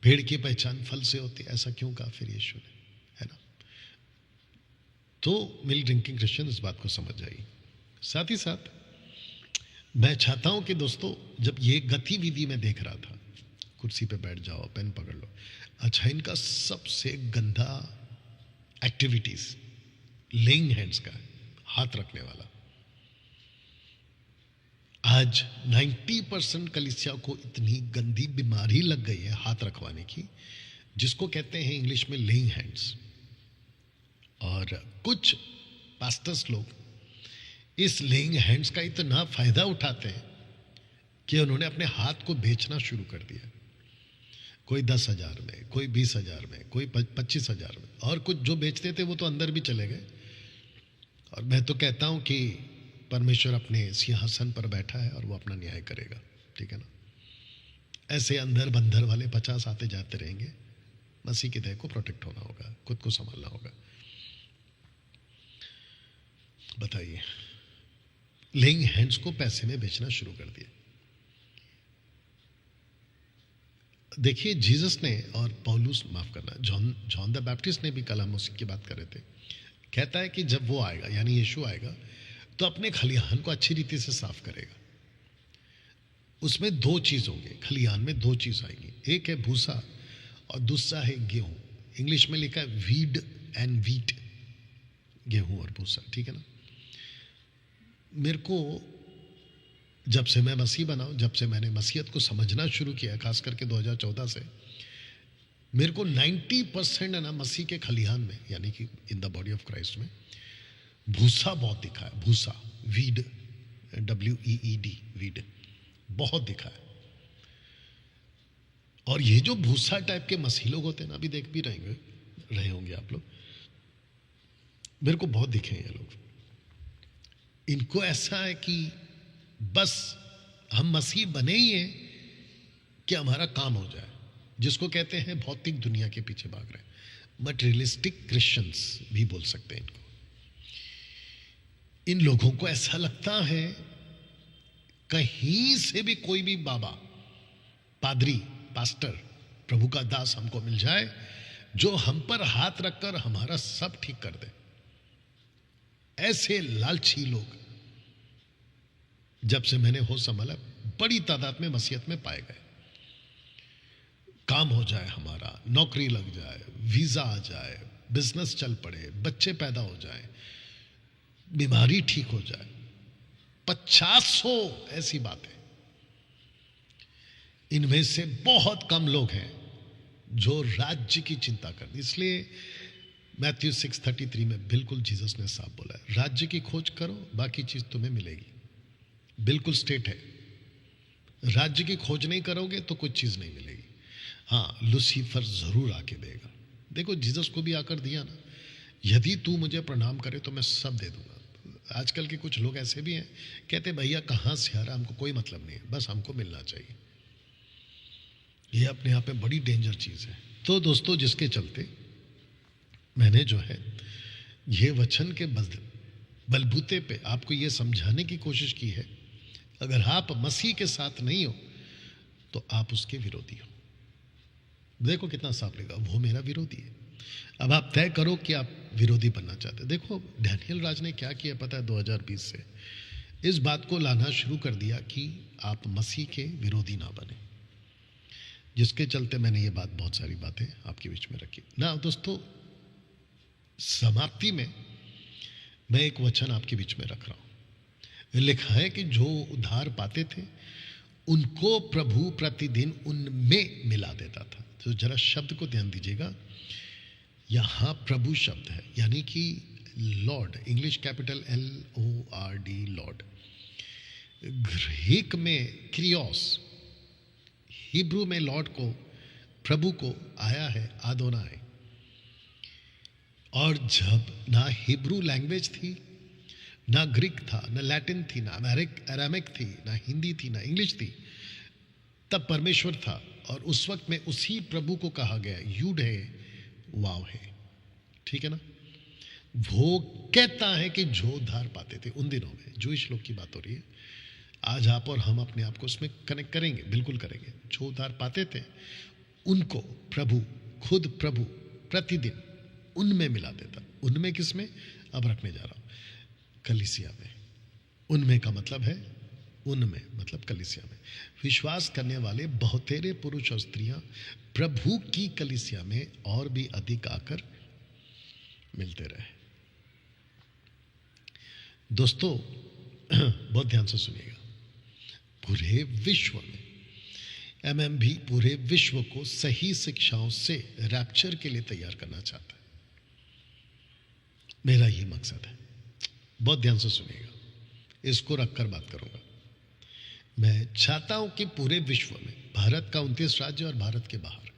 Speaker 1: भेड़ की पहचान फल से होती है। ऐसा क्यों कहा फिर यीशु ने? है ना? तो मिल्क ड्रिंकिंग क्रिश्चियन इस बात को समझ जाइए। साथ ही साथ मैं चाहता हूं कि दोस्तों, जब ये गतिविधि में देख रहा था, कुर्सी पे बैठ जाओ, पेन पकड़ लो, अच्छा, इनका सबसे गंदा एक्टिविटीज लेइंग हैंड्स का, हाथ रखने वाला। आज 90% कलीसिया को इतनी गंदी बीमारी लग गई है हाथ रखवाने की, जिसको कहते हैं इंग्लिश में लेइंग हैंड्स। और कुछ पास्टर्स लोग इस लेइंग हैंड्स का इतना फायदा उठाते हैं कि उन्होंने अपने हाथ को बेचना शुरू कर दिया। कोई 10,000 में, कोई 20,000 में, कोई 25,000 में, और कुछ जो बेचते थे वो तो अंदर भी चले गए। और मैं तो कहता हूं कि परमेश्वर अपने सिंहासन पर बैठा है और वो अपना न्याय करेगा। ठीक है ना? ऐसे अंदर बंदर वाले 50 आते जाते रहेंगे। मसीह की दया को प्रोटेक्ट होना होगा, खुद को संभालना होगा। बताइए, लेइंग हैंड्स को पैसे में बेचना शुरू कर दिया। देखिए, जीसस ने और पौलुस, माफ करना, जॉन द बैप्टिस्ट ने भी, कल हम उसकी बात कर रहे थे, कहता है कि जब वो आएगा, यानी यीशु आएगा, तो अपने खलिहान को अच्छी रीति से साफ करेगा। उसमें 2 चीज होंगे, खलिहान में 2 चीज आएंगी, एक है भूसा और दूसरा है गेहूं। इंग्लिश में लिखा है वीड एंड व्हीट, गेहूं और भूसा। ठीक है ना? मेरे को जब से मैं मसीह बना हूं, जब से मैंने मसीहत को समझना शुरू किया, खास करके 2014 से, मेरे को 90% है ना मसीह के खलिहान में, यानी कि in the body of Christ में, भूसा बहुत दिखा है। भूसा, वीड, WEED, वीड, बहुत दिखा है। और ये जो भूसा टाइप के मसीह लोग होते हैं ना, अभी देख भी रहे होंगे आप लोग, मेरे को बहुत दिखे हैं ये लोग। इनको ऐसा है कि बस हम मसीह बने ही हैं कि हमारा काम हो जाए, जिसको कहते हैं भौतिक दुनिया के पीछे भाग रहे हैं। मटेरियलिस्टिक क्रिश्चियंस भी बोल सकते हैं इनको। इन लोगों को ऐसा लगता है कहीं से भी कोई भी बाबा, पादरी, पास्टर, प्रभु का दास हमको मिल जाए, जो हम पर हाथ रखकर हमारा सब ठीक कर दे। ऐसे लालची लोग जब से मैंने होश संभाला बड़ी तादाद में मसीहत में पाए गए। काम हो जाए, हमारा नौकरी लग जाए, वीजा आ जाए, बिजनेस चल पड़े, बच्चे पैदा हो जाए, बीमारी ठीक हो जाए, 50 ऐसी बातें। इनमें से बहुत कम लोग हैं जो राज्य की चिंता करते। इसलिए मैथ्यू 6:33 में बिल्कुल जीसस ने साफ बोला है, राज्य की खोज करो, बाकी चीज तुम्हें मिलेगी। बिल्कुल स्टेट है, राज्य की खोज नहीं करोगे तो कुछ चीज नहीं मिलेगी। हाँ, लूसीफर जरूर आके देगा। देखो, जीसस को भी आकर दिया ना, यदि तू मुझे प्रणाम करे तो मैं सब दे दूंगा। आजकल के कुछ लोग ऐसे भी हैं, कहते भैया कहाँ से आ रहा, हमको कोई मतलब नहीं है, बस हमको मिलना चाहिए। ये अपने आप में बड़ी डेंजर चीज है। तो दोस्तों, जिसके चलते मैंने जो है ये वचन के बलबूते पे आपको ये समझाने की कोशिश की है, अगर आप मसीह के साथ नहीं हो तो आप उसके विरोधी हो। देखो कितना साफ लिखा, वो मेरा विरोधी है। अब आप तय करो कि आप विरोधी बनना चाहते हैं। देखो डैनियल राज ने क्या किया पता है, 2020 से इस बात को लाना शुरू कर दिया कि आप मसीह के विरोधी ना बने, जिसके चलते मैंने ये बात, बहुत सारी बातें आपके बीच में रखी ना। दोस्तों, समाप्ति में मैं एक वचन आपके बीच में रख रहा हूं। लिखा है कि जो उद्धार पाते थे उनको प्रभु प्रतिदिन उनमें मिला देता था। तो जरा शब्द को ध्यान दीजिएगा, यहां प्रभु शब्द है, यानी कि Lord, English capital LORD, Lord. Greek में क्रियोस, हिब्रू में लॉर्ड को, प्रभु को आया है आदोनाई। और जब ना हिब्रू लैंग्वेज थी, ना ग्रीक था, ना लैटिन थी, ना अरामिक थी, ना हिंदी थी, ना इंग्लिश थी, तब परमेश्वर था। और उस वक्त में उसी प्रभु को कहा गया यूड है वाव है, ठीक है ना। वो कहता है कि जो उद्धार पाते थे उन दिनों में, जूइश लोग की बात हो रही है, आज आप और हम अपने आप को उसमें कनेक्ट करेंगे, बिल्कुल करेंगे। जो उद्धार पाते थे उनको प्रभु, खुद प्रभु प्रतिदिन उनमें मिला देता। उनमें किसमें, अब रखने जा रहा हूं, कलीसिया में। उनमें का मतलब है, उनमें मतलब कलीसिया में विश्वास करने वाले बहुतेरे पुरुष और स्त्रियां प्रभु की कलीसिया में और भी अधिक आकर मिलते रहे। दोस्तों बहुत ध्यान से सुनिएगा, पूरे विश्व में MMB पूरे विश्व को सही शिक्षाओं से रैप्चर के लिए तैयार करना चाहता है। मेरा ये मकसद है। बहुत ध्यान से सुनिएगा, इसको रखकर बात करूंगा। मैं चाहता हूं कि पूरे विश्व में, भारत का 29 राज्य और भारत के बाहर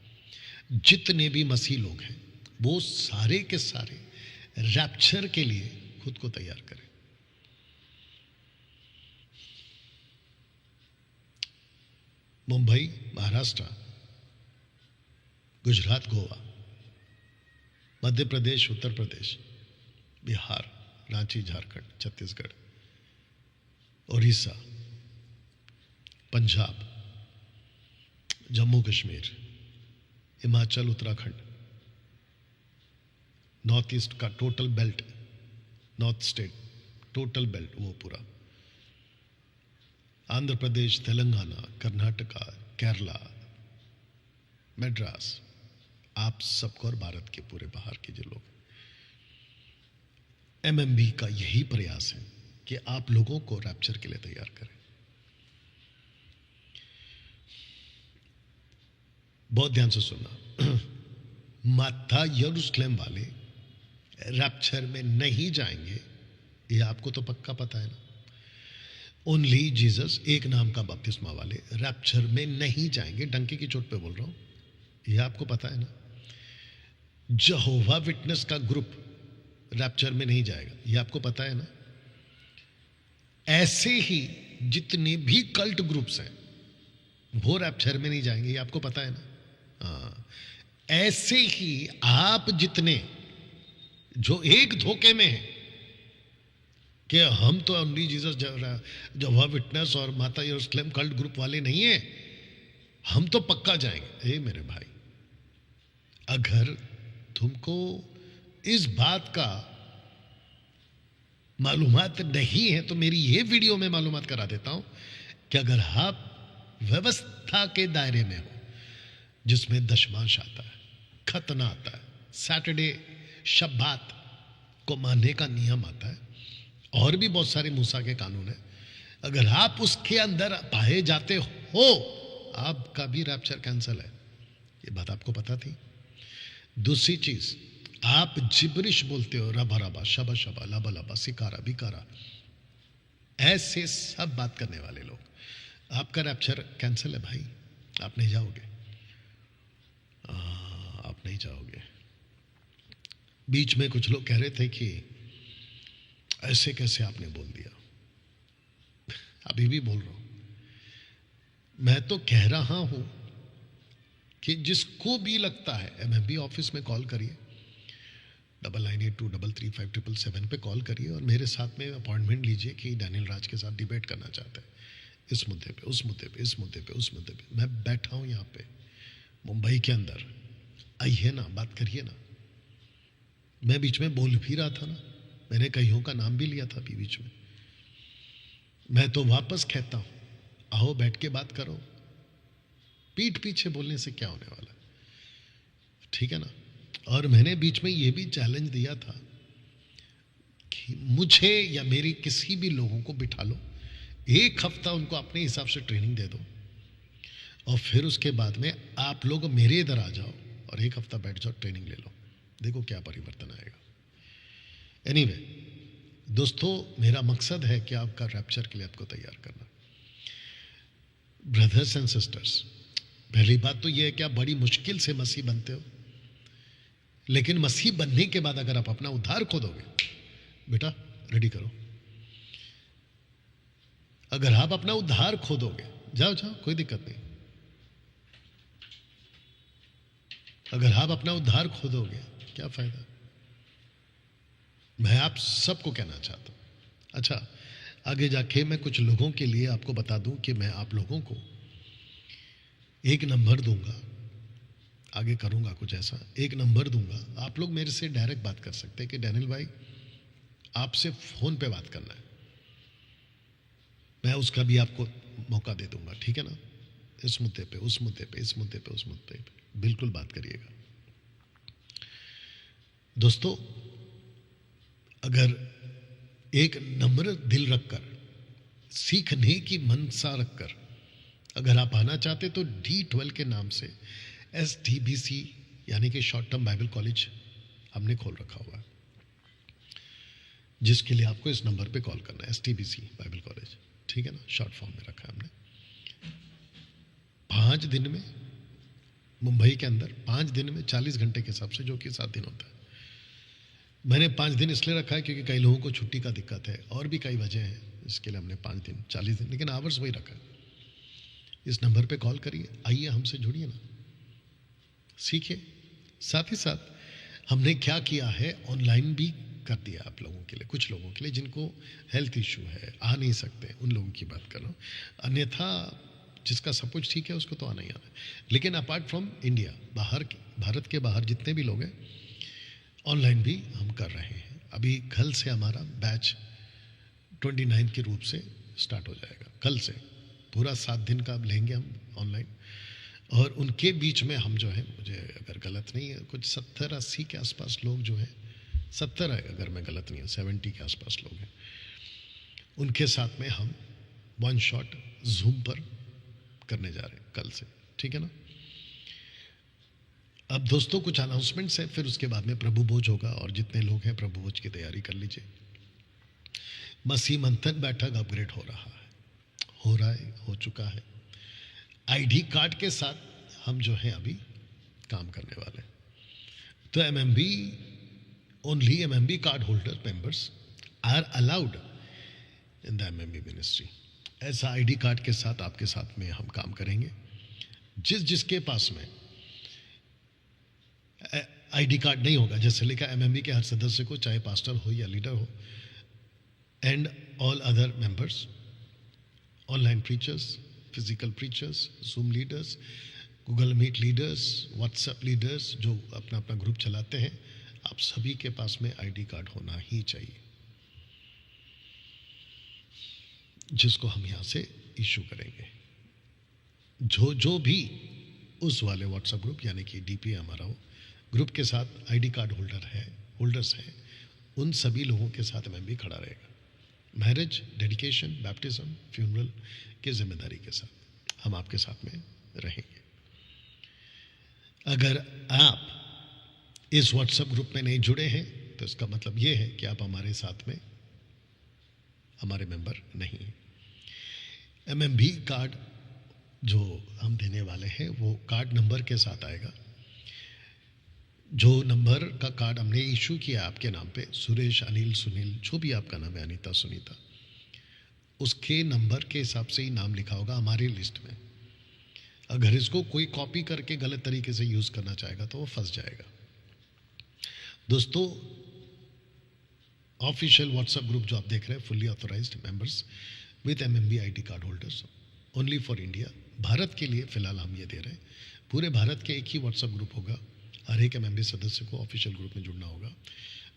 Speaker 1: जितने भी मसीह लोग हैं, वो सारे के सारे रैप्चर के लिए खुद को तैयार करें। मुंबई, महाराष्ट्र, गुजरात, गोवा, मध्य प्रदेश, उत्तर प्रदेश, बिहार, रांची, झारखंड, छत्तीसगढ़, उड़ीसा, पंजाब, जम्मू कश्मीर, हिमाचल, उत्तराखंड, नॉर्थ ईस्ट का total belt, north state total belt, वो पूरा, आंध्र प्रदेश, तेलंगाना, कर्नाटका, केरला, मद्रास, आप सबको, और भारत के पूरे बाहर के जो लोग, MMB का यही प्रयास है कि आप लोगों को रैप्चर के लिए तैयार करें। बहुत ध्यान से सुनना, माता यरूशलेम वाले रैप्चर में नहीं जाएंगे, ये आपको तो पक्का पता है ना। ओनली जीसस, एक नाम का बपतिस्मा वाले रैप्चर में नहीं जाएंगे। डंके की चोट पे बोल रहा हूं, ये आपको पता है ना। यहोवा विटनेस का ग्रुप रैप्चर में नहीं जाएगा, ये आपको पता है ना। ऐसे ही जितने भी कल्ट ग्रुप्स हैं वो रैप्चर में नहीं जाएंगे, ये आपको पता है ना। हाँ, ऐसे ही आप जितने जो एक धोखे में हैं कि हम तो ओनली जीसस, यहोवा विटनेस और माता यरूशलेम कल्ट ग्रुप वाले नहीं हैं, हम तो पक्का जाएंगे। मेरे भाई, अगर तुमको इस बात का मालूमात नहीं है तो मेरी ये वीडियो में मालूमात करा देता हूं कि अगर आप व्यवस्था के दायरे में हो, जिसमें दशमांश आता है, खतना आता है, सैटरडे शब्बात को मानने का नियम आता है, और भी बहुत सारे मूसा के कानून है, अगर आप उसके अंदर पाए जाते हो, आपका भी रैप्चर कैंसल है। ये बात आपको पता थी? दूसरी चीज, आप जिब्रिश बोलते हो, रबा रबा, शबा शबा, लबा लबा, सिकारा बिकारा, ऐसे सब बात करने वाले लोग, आपका रैप्चर कैंसल है भाई, आप नहीं जाओगे, आप नहीं जाओगे। बीच में कुछ लोग कह रहे थे कि ऐसे कैसे आपने बोल दिया, अभी भी बोल रहा हूं, मैं तो कह रहा हूं कि जिसको भी लगता है एमएमबी ऑफिस में कॉल करिए, 9982335777 पे कॉल करिए और मेरे साथ में अपॉइंटमेंट लीजिए कि डैनियल राज के साथ डिबेट करना चाहते हैं, इस मुद्दे पे, उस मुद्दे पे, इस मुद्दे पे, उस मुद्दे पे। मैं बैठा हूं यहाँ पे मुंबई के अंदर, आइए ना, बात करिए ना। मैं बीच में बोल भी रहा था ना, मैंने कईयों का नाम भी लिया था अभी बीच में। मैं तो वापस कहता हूं, आओ बैठ के बात करो, पीठ पीछे बोलने से क्या होने वाला, ठीक है ना। और मैंने बीच में ये भी चैलेंज दिया था कि मुझे या मेरी किसी भी लोगों को बिठा लो, एक हफ्ता उनको अपने हिसाब से ट्रेनिंग दे दो, और फिर उसके बाद में आप लोग मेरे इधर आ जाओ और एक हफ्ता बैठ जाओ, ट्रेनिंग ले लो, देखो क्या परिवर्तन आएगा। एनीवे दोस्तों, मेरा मकसद है कि आपका रैप्चर के लिए आपको तैयार करना। ब्रदर्स एंड सिस्टर्स, पहली बात तो यह है कि आप बड़ी मुश्किल से मसीह बनते हो, लेकिन मसीह बनने के बाद अगर आप अपना उद्धार खो दोगे, बेटा रेडी करो, अगर आप अपना उद्धार खो दोगे, जाओ जाओ, कोई दिक्कत नहीं, अगर आप अपना उद्धार खो दोगे क्या फायदा। मैं आप सबको कहना चाहता हूं। अच्छा, आगे जाके मैं कुछ लोगों के लिए आपको बता दूं कि मैं आप लोगों को एक नंबर दूंगा, आगे करूंगा कुछ ऐसा, एक नंबर दूंगा, आप लोग मेरे से डायरेक्ट बात कर सकते हैं कि डैनियल भाई आपसे फोन पे बात करना है, मैं उसका भी आपको मौका दे दूंगा, ठीक है ना। इस मुद्दे पे, उस मुद्दे पे, इस मुद्दे पे, उस मुद्दे पे बिल्कुल बात करिएगा। दोस्तों, अगर एक नम्र दिल रखकर, सीखने की मनसा रखकर अगर आप आना चाहते तो D12 के नाम से STBC यानी कि शॉर्ट टर्म बाइबल कॉलेज हमने खोल रखा हुआ है, जिसके लिए आपको इस नंबर पे कॉल करना है, STBC बाइबल कॉलेज, ठीक है ना, शॉर्ट फॉर्म में रखा है हमने। 5 दिन में मुंबई के अंदर, 5 दिन में 40 घंटे के हिसाब से, जो कि 7 दिन होता है। मैंने 5 दिन इसलिए रखा है क्योंकि कई लोगों को छुट्टी का दिक्कत है और भी कई वजह हैं, इसके लिए हमने 5 दिन 40 दिन, लेकिन आवर्स वही रखा है। इस नंबर पे कॉल करिए, आइए हमसे जुड़िए ना, सीखिए। साथ ही साथ हमने क्या किया है, ऑनलाइन भी कर दिया आप लोगों के लिए, कुछ लोगों के लिए जिनको हेल्थ इशू है, आ नहीं सकते, उन लोगों की बात कर रहा हूँ। अन्यथा जिसका सब कुछ ठीक है उसको तो आना ही आना है। लेकिन अपार्ट फ्रॉम इंडिया, बाहर के, भारत के बाहर जितने भी लोग हैं, ऑनलाइन भी हम कर रहे हैं। अभी कल से हमारा बैच 29 के रूप से स्टार्ट हो जाएगा, कल से पूरा 7 दिन का लेंगे हम ऑनलाइन। और उनके बीच में हम जो है, मुझे अगर गलत नहीं है, कुछ 70-80 के आसपास लोग जो हैं, 70 है अगर मैं गलत नहीं हूँ, 70 के आसपास लोग हैं, उनके साथ में हम 1 शॉट जूम पर करने जा रहे हैं कल से, ठीक है ना। अब दोस्तों कुछ अनाउंसमेंट्स हैं, फिर उसके बाद में प्रभु भोज होगा, और जितने लोग हैं प्रभु भोज की तैयारी कर लीजिए। मसीह मंथन बैठक अपग्रेड हो रहा है, हो चुका है। आईडी कार्ड के साथ हम जो है अभी काम करने वाले हैं। तो MMB, only MMB card holder members are allowed in the MMB ministry. ऐसा आईडी कार्ड के साथ आपके साथ में हम काम करेंगे। जिसके पास में आईडी कार्ड नहीं होगा, जैसे लिखा एमएमबी के हर सदस्य को, चाहे पास्टर हो या लीडर हो, and all other members, online preachers, physical preachers, Zoom leaders, Google Meet leaders, WhatsApp leaders, जो अपना अपना ग्रुप चलाते हैं, आप सभी के पास में आईडी कार्ड होना ही चाहिए। जिसको हम यहाँ से इशू करेंगे। जो भी उस वाले व्हाट्सएप ग्रुप यानी कि डीपी हमारा हो, ग्रुप के साथ आईडी कार्ड होल्डर्स हैं, उन सभी लोगों के साथ में भी खड़ा रहेगा। मैरिज, डेडिकेशन, बैप्टिज्म, फ्यूनरल की जिम्मेदारी के साथ हम आपके साथ में रहेंगे। अगर आप इस व्हाट्सएप ग्रुप में नहीं जुड़े हैं तो इसका मतलब ये है कि आप हमारे साथ में हमारे मेंबर नहीं हैं। एमएमबी कार्ड जो हम देने वाले हैं वो कार्ड नंबर के साथ आएगा। जो नंबर का कार्ड हमने इशू किया आपके नाम पे, सुरेश, अनिल, सुनील, जो भी आपका नाम है, अनीता, सुनीता, उसके नंबर के हिसाब से ही नाम लिखा होगा हमारी लिस्ट में। अगर इसको कोई कॉपी करके गलत तरीके से यूज करना चाहेगा तो वो फंस जाएगा। दोस्तों, ऑफिशियल व्हाट्सएप ग्रुप जो आप देख रहे हैं, fully authorised members with MMB ID card holders, only for India, Bharat के लिए फिलहाल हम ये दे रहे हैं। पूरे भारत के एक ही व्हाट्सएप ग्रुप होगा। हर एक एमएमबी सदस्य को ऑफिशियल ग्रुप में जुड़ना होगा।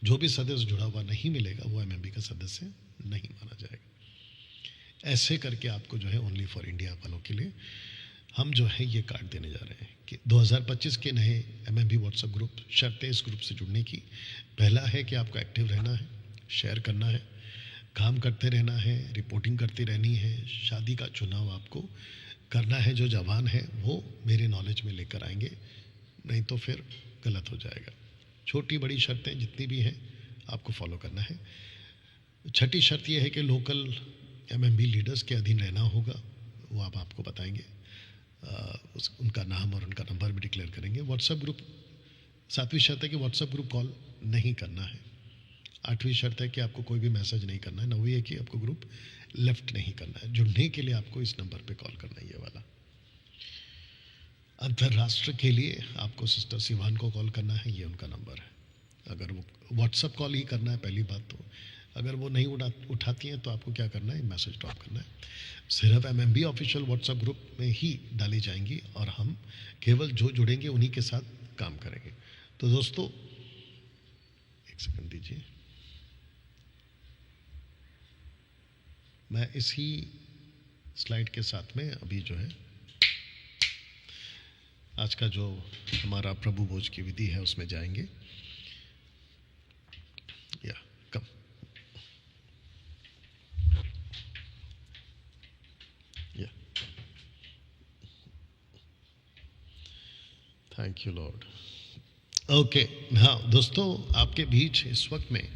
Speaker 1: जो भी सदस्य जुड़ा हुआ नहीं मिलेगा वो एमएमबी का सदस्य नहीं माना जाएगा। ऐसे करके आपको जो है ओनली फॉर इंडिया वालों के लिए हम जो है ये कार्ड देने जा रहे हैं कि 2025 के नए एमएमबी व्हाट्सएप ग्रुप, शर्तें इस ग्रुप से जुड़ने की। पहला है कि आपको एक्टिव रहना है, शेयर करना है, काम करते रहना है, रिपोर्टिंग करती रहनी है, शादी का चुनाव आपको करना है। जो जवान है वो मेरे नॉलेज में लेकर आएंगे, नहीं तो फिर गलत हो जाएगा। छोटी बड़ी शर्तें जितनी भी हैं आपको फॉलो करना है। छठी शर्त यह है कि लोकल एमएमबी लीडर्स के अधीन रहना होगा, वो आप आपको बताएंगे। उनका नाम और उनका नंबर भी डिक्लेयर करेंगे। व्हाट्सएप ग्रुप, 7वीं शर्त है कि व्हाट्सएप ग्रुप कॉल नहीं करना है। 8वीं शर्त है कि आपको कोई भी मैसेज नहीं करना है। 9वीं है कि आपको ग्रुप लेफ्ट नहीं करना है। जुड़ने के लिए आपको इस नंबर पे कॉल करना है, ये वाला। अंतर्राष्ट्र के लिए आपको सिस्टर सिवान को कॉल करना है, ये उनका नंबर है। अगर वो व्हाट्सएप कॉल ही करना है पहली बात तो, अगर वो नहीं उठाती हैं तो आपको क्या करना है, मैसेज ड्रॉप करना है। सिर्फ एमएमबी ऑफिशियल व्हाट्सएप ग्रुप में ही डाली जाएंगी और हम केवल जो जुड़ेंगे उन्हीं के साथ काम करेंगे। तो दोस्तों, एक सेकंड दीजिए, मैं इसी स्लाइड के साथ में अभी जो है आज का जो हमारा प्रभु भोज की विधि है उसमें जाएंगे। या कम या थैंक यू लॉर्ड। ओके, हाँ दोस्तों, आपके बीच इस वक्त में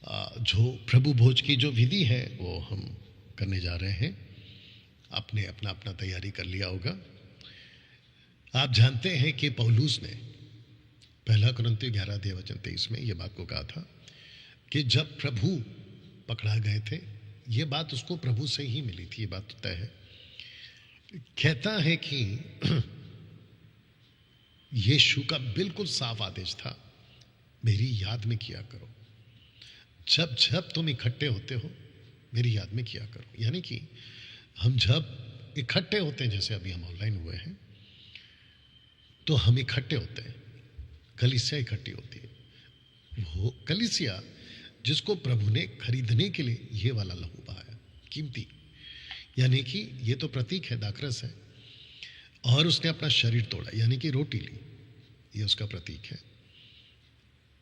Speaker 1: जो प्रभु भोज की जो विधि है वो हम करने जा रहे हैं। आपने अपना अपना तैयारी कर लिया होगा। आप जानते हैं कि पौलुस ने 1 कुरिन्थियों 11:23 में ये बात को कहा था कि जब प्रभु पकड़ा गए थे, ये बात उसको प्रभु से ही मिली थी, ये बात तो तय है। कहता है कि यीशु का बिल्कुल साफ आदेश था, मेरी याद में किया करो। जब जब तुम इकट्ठे होते हो मेरी याद में किया करो। यानी कि हम जब इकट्ठे होते हैं, जैसे अभी हम ऑनलाइन हुए हैं, तो हम इकट्ठे होते हैं, कलीसिया इकट्ठी होती है। वो कलीसिया जिसको प्रभु ने खरीदने के लिए ये वाला लहू बहाया, कीमती, यानी कि ये तो प्रतीक है, दाखरस है, और उसने अपना शरीर तोड़ा, यानी कि रोटी ली, ये उसका प्रतीक है।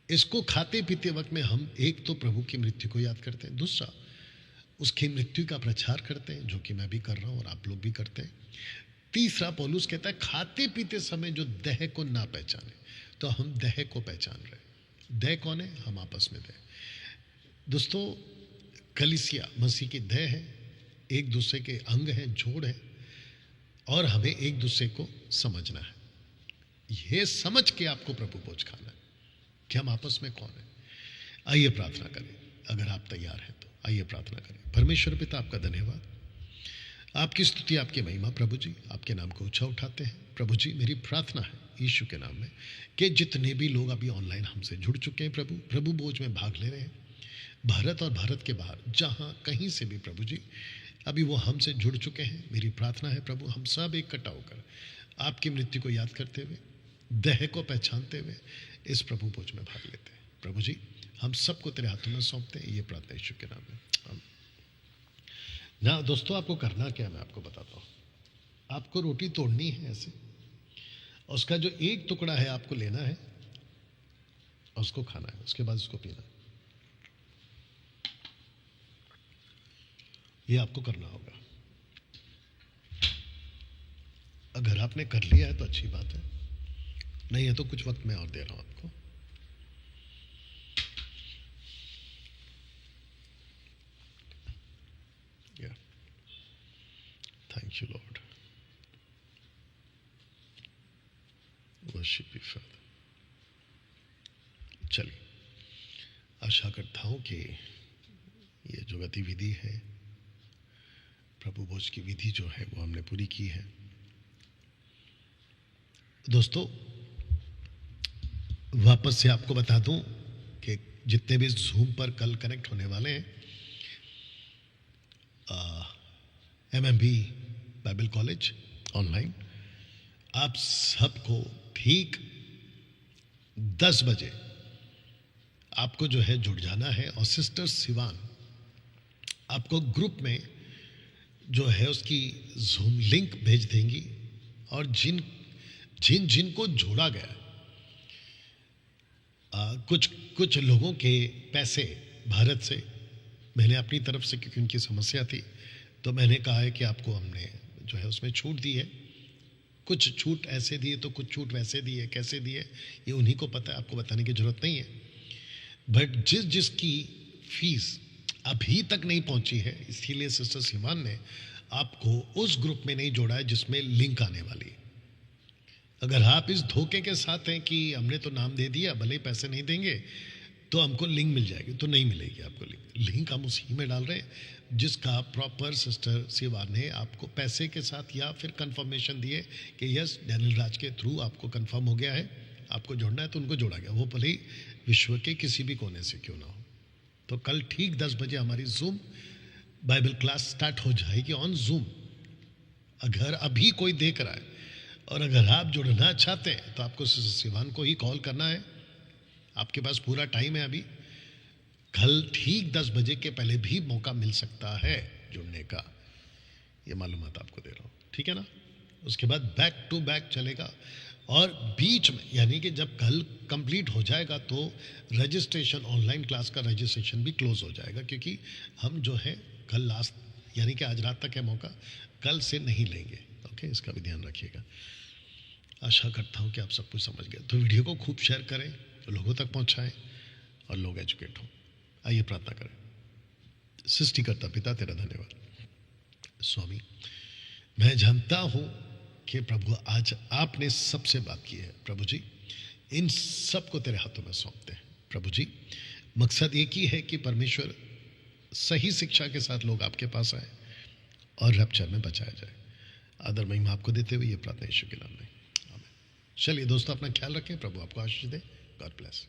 Speaker 1: इसको खाते पीते वक्त में हम एक तो प्रभु की मृत्यु को याद करते हैं, दूसरा उसकी मृत्यु का प्रचार करते हैं, जो कि मैं भी कर रहा हूं और आप लोग भी करते हैं। तीसरा, पौलुस कहता है खाते पीते समय जो देह को ना पहचाने, तो हम देह को पहचान रहे। देह कौन है? हम आपस में देह। दोस्तों, कलीसिया मसीह की देह है, एक दूसरे के अंग हैं, जोड़ है, और हमें एक दूसरे को समझना है। यह समझ के आपको प्रभु भोज खाना है कि हम आपस में कौन है। आइए प्रार्थना करें, अगर आप तैयार हैं तो आइए प्रार्थना करें। परमेश्वर पिता, आपका धन्यवाद, आपकी स्तुति, आपकी महिमा। प्रभु जी, आपके नाम को ऊंचा उठाते हैं। प्रभु जी, मेरी प्रार्थना है यीशु के नाम में कि जितने भी लोग अभी ऑनलाइन हमसे जुड़ चुके हैं, प्रभु भोज में भाग ले रहे हैं, भारत और भारत के बाहर जहां कहीं से भी प्रभु जी अभी वो हमसे जुड़ चुके हैं, मेरी प्रार्थना है प्रभु, हम सब इकट्ठा होकर आपकी मृत्यु को याद करते हुए, देह को पहचानते हुए इस प्रभु भोज में भाग लेते हैं। प्रभु जी, हम सबको तेरे हाथों में सौंपते हैं, ये प्रार्थना यीशु के नाम में। ना दोस्तों, आपको करना क्या है मैं आपको बताता हूँ। आपको रोटी तोड़नी है ऐसे, और उसका जो एक टुकड़ा है आपको लेना है और उसको खाना है, उसके बाद उसको पीना है। ये आपको करना होगा। अगर आपने कर लिया है तो अच्छी बात है, नहीं है तो कुछ वक्त मैं और दे रहा हूं आपको। Thank you Lord, worship you father. चलिए, आशा करता हूं कि ये जो गतिविधि है, प्रभु भोज की विधि जो है वो हमने पूरी की है। दोस्तों, वापस से आपको बता दूं कि जितने भी जूम पर कल कनेक्ट होने वाले हैं, एमएमबी बाइबल कॉलेज ऑनलाइन, आप सबको ठीक 10 बजे आपको जो है जुड़ जाना है, और सिस्टर सिवान आपको ग्रुप में जो है उसकी जूम लिंक भेज देंगी। और जिन जिन जिनको जोड़ा गया, कुछ लोगों के पैसे भारत से मैंने अपनी तरफ से, क्योंकि उनकी समस्या थी, तो मैंने कहा है कि आपको हमने जो है उसमें छूट दी है। कुछ छूट ऐसे दिए तो कुछ छूट वैसे दिए, कैसे दिए ये उन्हीं को पता है, आपको बताने की जरूरत नहीं है। बट जिसकी फीस अभी तक नहीं पहुंची है, इसीलिए सिस्टर सिवान ने आपको उस ग्रुप में नहीं जोड़ा है जिसमें लिंक आने वाली है। अगर आप इस धोखे के साथ हैं कि हमने तो नाम दे दिया, भले ही पैसे नहीं देंगे तो हमको लिंक मिल जाएगी, तो नहीं मिलेगी आपको लिंक हम उसी में डाल रहे हैं जिसका प्रॉपर सिस्टर सिवा ने आपको पैसे के साथ या फिर कंफर्मेशन दिए कि यस डैनियल राज के थ्रू आपको कंफर्म हो गया है, आपको जोड़ना है, तो उनको जोड़ा गया, वो भले ही विश्व के किसी भी कोने से क्यों ना हो। तो कल ठीक 10 बजे हमारी जूम बाइबल क्लास स्टार्ट हो जाएगी ऑन जूम। अगर अभी कोई देख रहा है और अगर आप जुड़ना चाहते हैं तो आपको सिवान को ही कॉल करना है, आपके पास पूरा टाइम है अभी। कल ठीक 10 बजे के पहले भी मौका मिल सकता है जुड़ने का, ये मालूमात आपको दे रहा हूँ, ठीक है ना। उसके बाद बैक टू बैक चलेगा, और बीच में यानी कि जब कल कंप्लीट हो जाएगा तो रजिस्ट्रेशन, ऑनलाइन क्लास का रजिस्ट्रेशन भी क्लोज हो जाएगा, क्योंकि हम जो है कल लास्ट यानी कि आज रात तक है मौका, कल से नहीं लेंगे। ओके, इसका भी ध्यान रखिएगा। आशा करता हूँ कि आप सब कुछ समझ गए। तो वीडियो को खूब शेयर करें, लोगों तक पहुँचाएं और लोग एजुकेट हों। आइए प्रार्थना करें। सृष्टिकर्ता पिता, तेरा धन्यवाद स्वामी। मैं जानता हूँ कि प्रभु आज आपने सबसे बात की है। प्रभु जी, इन सबको तेरे हाथों में सौंपते हैं। प्रभु जी, मकसद एक ही है कि परमेश्वर सही शिक्षा के साथ लोग आपके पास आए और रैप्चर में बचाया जाए। आदर महिमा आपको देते हुए ये प्रार्थना यीशु के नाम में, आमीन। चलिए दोस्तों, अपना ख्याल रखें, प्रभु आपको आशीष दे। God bless.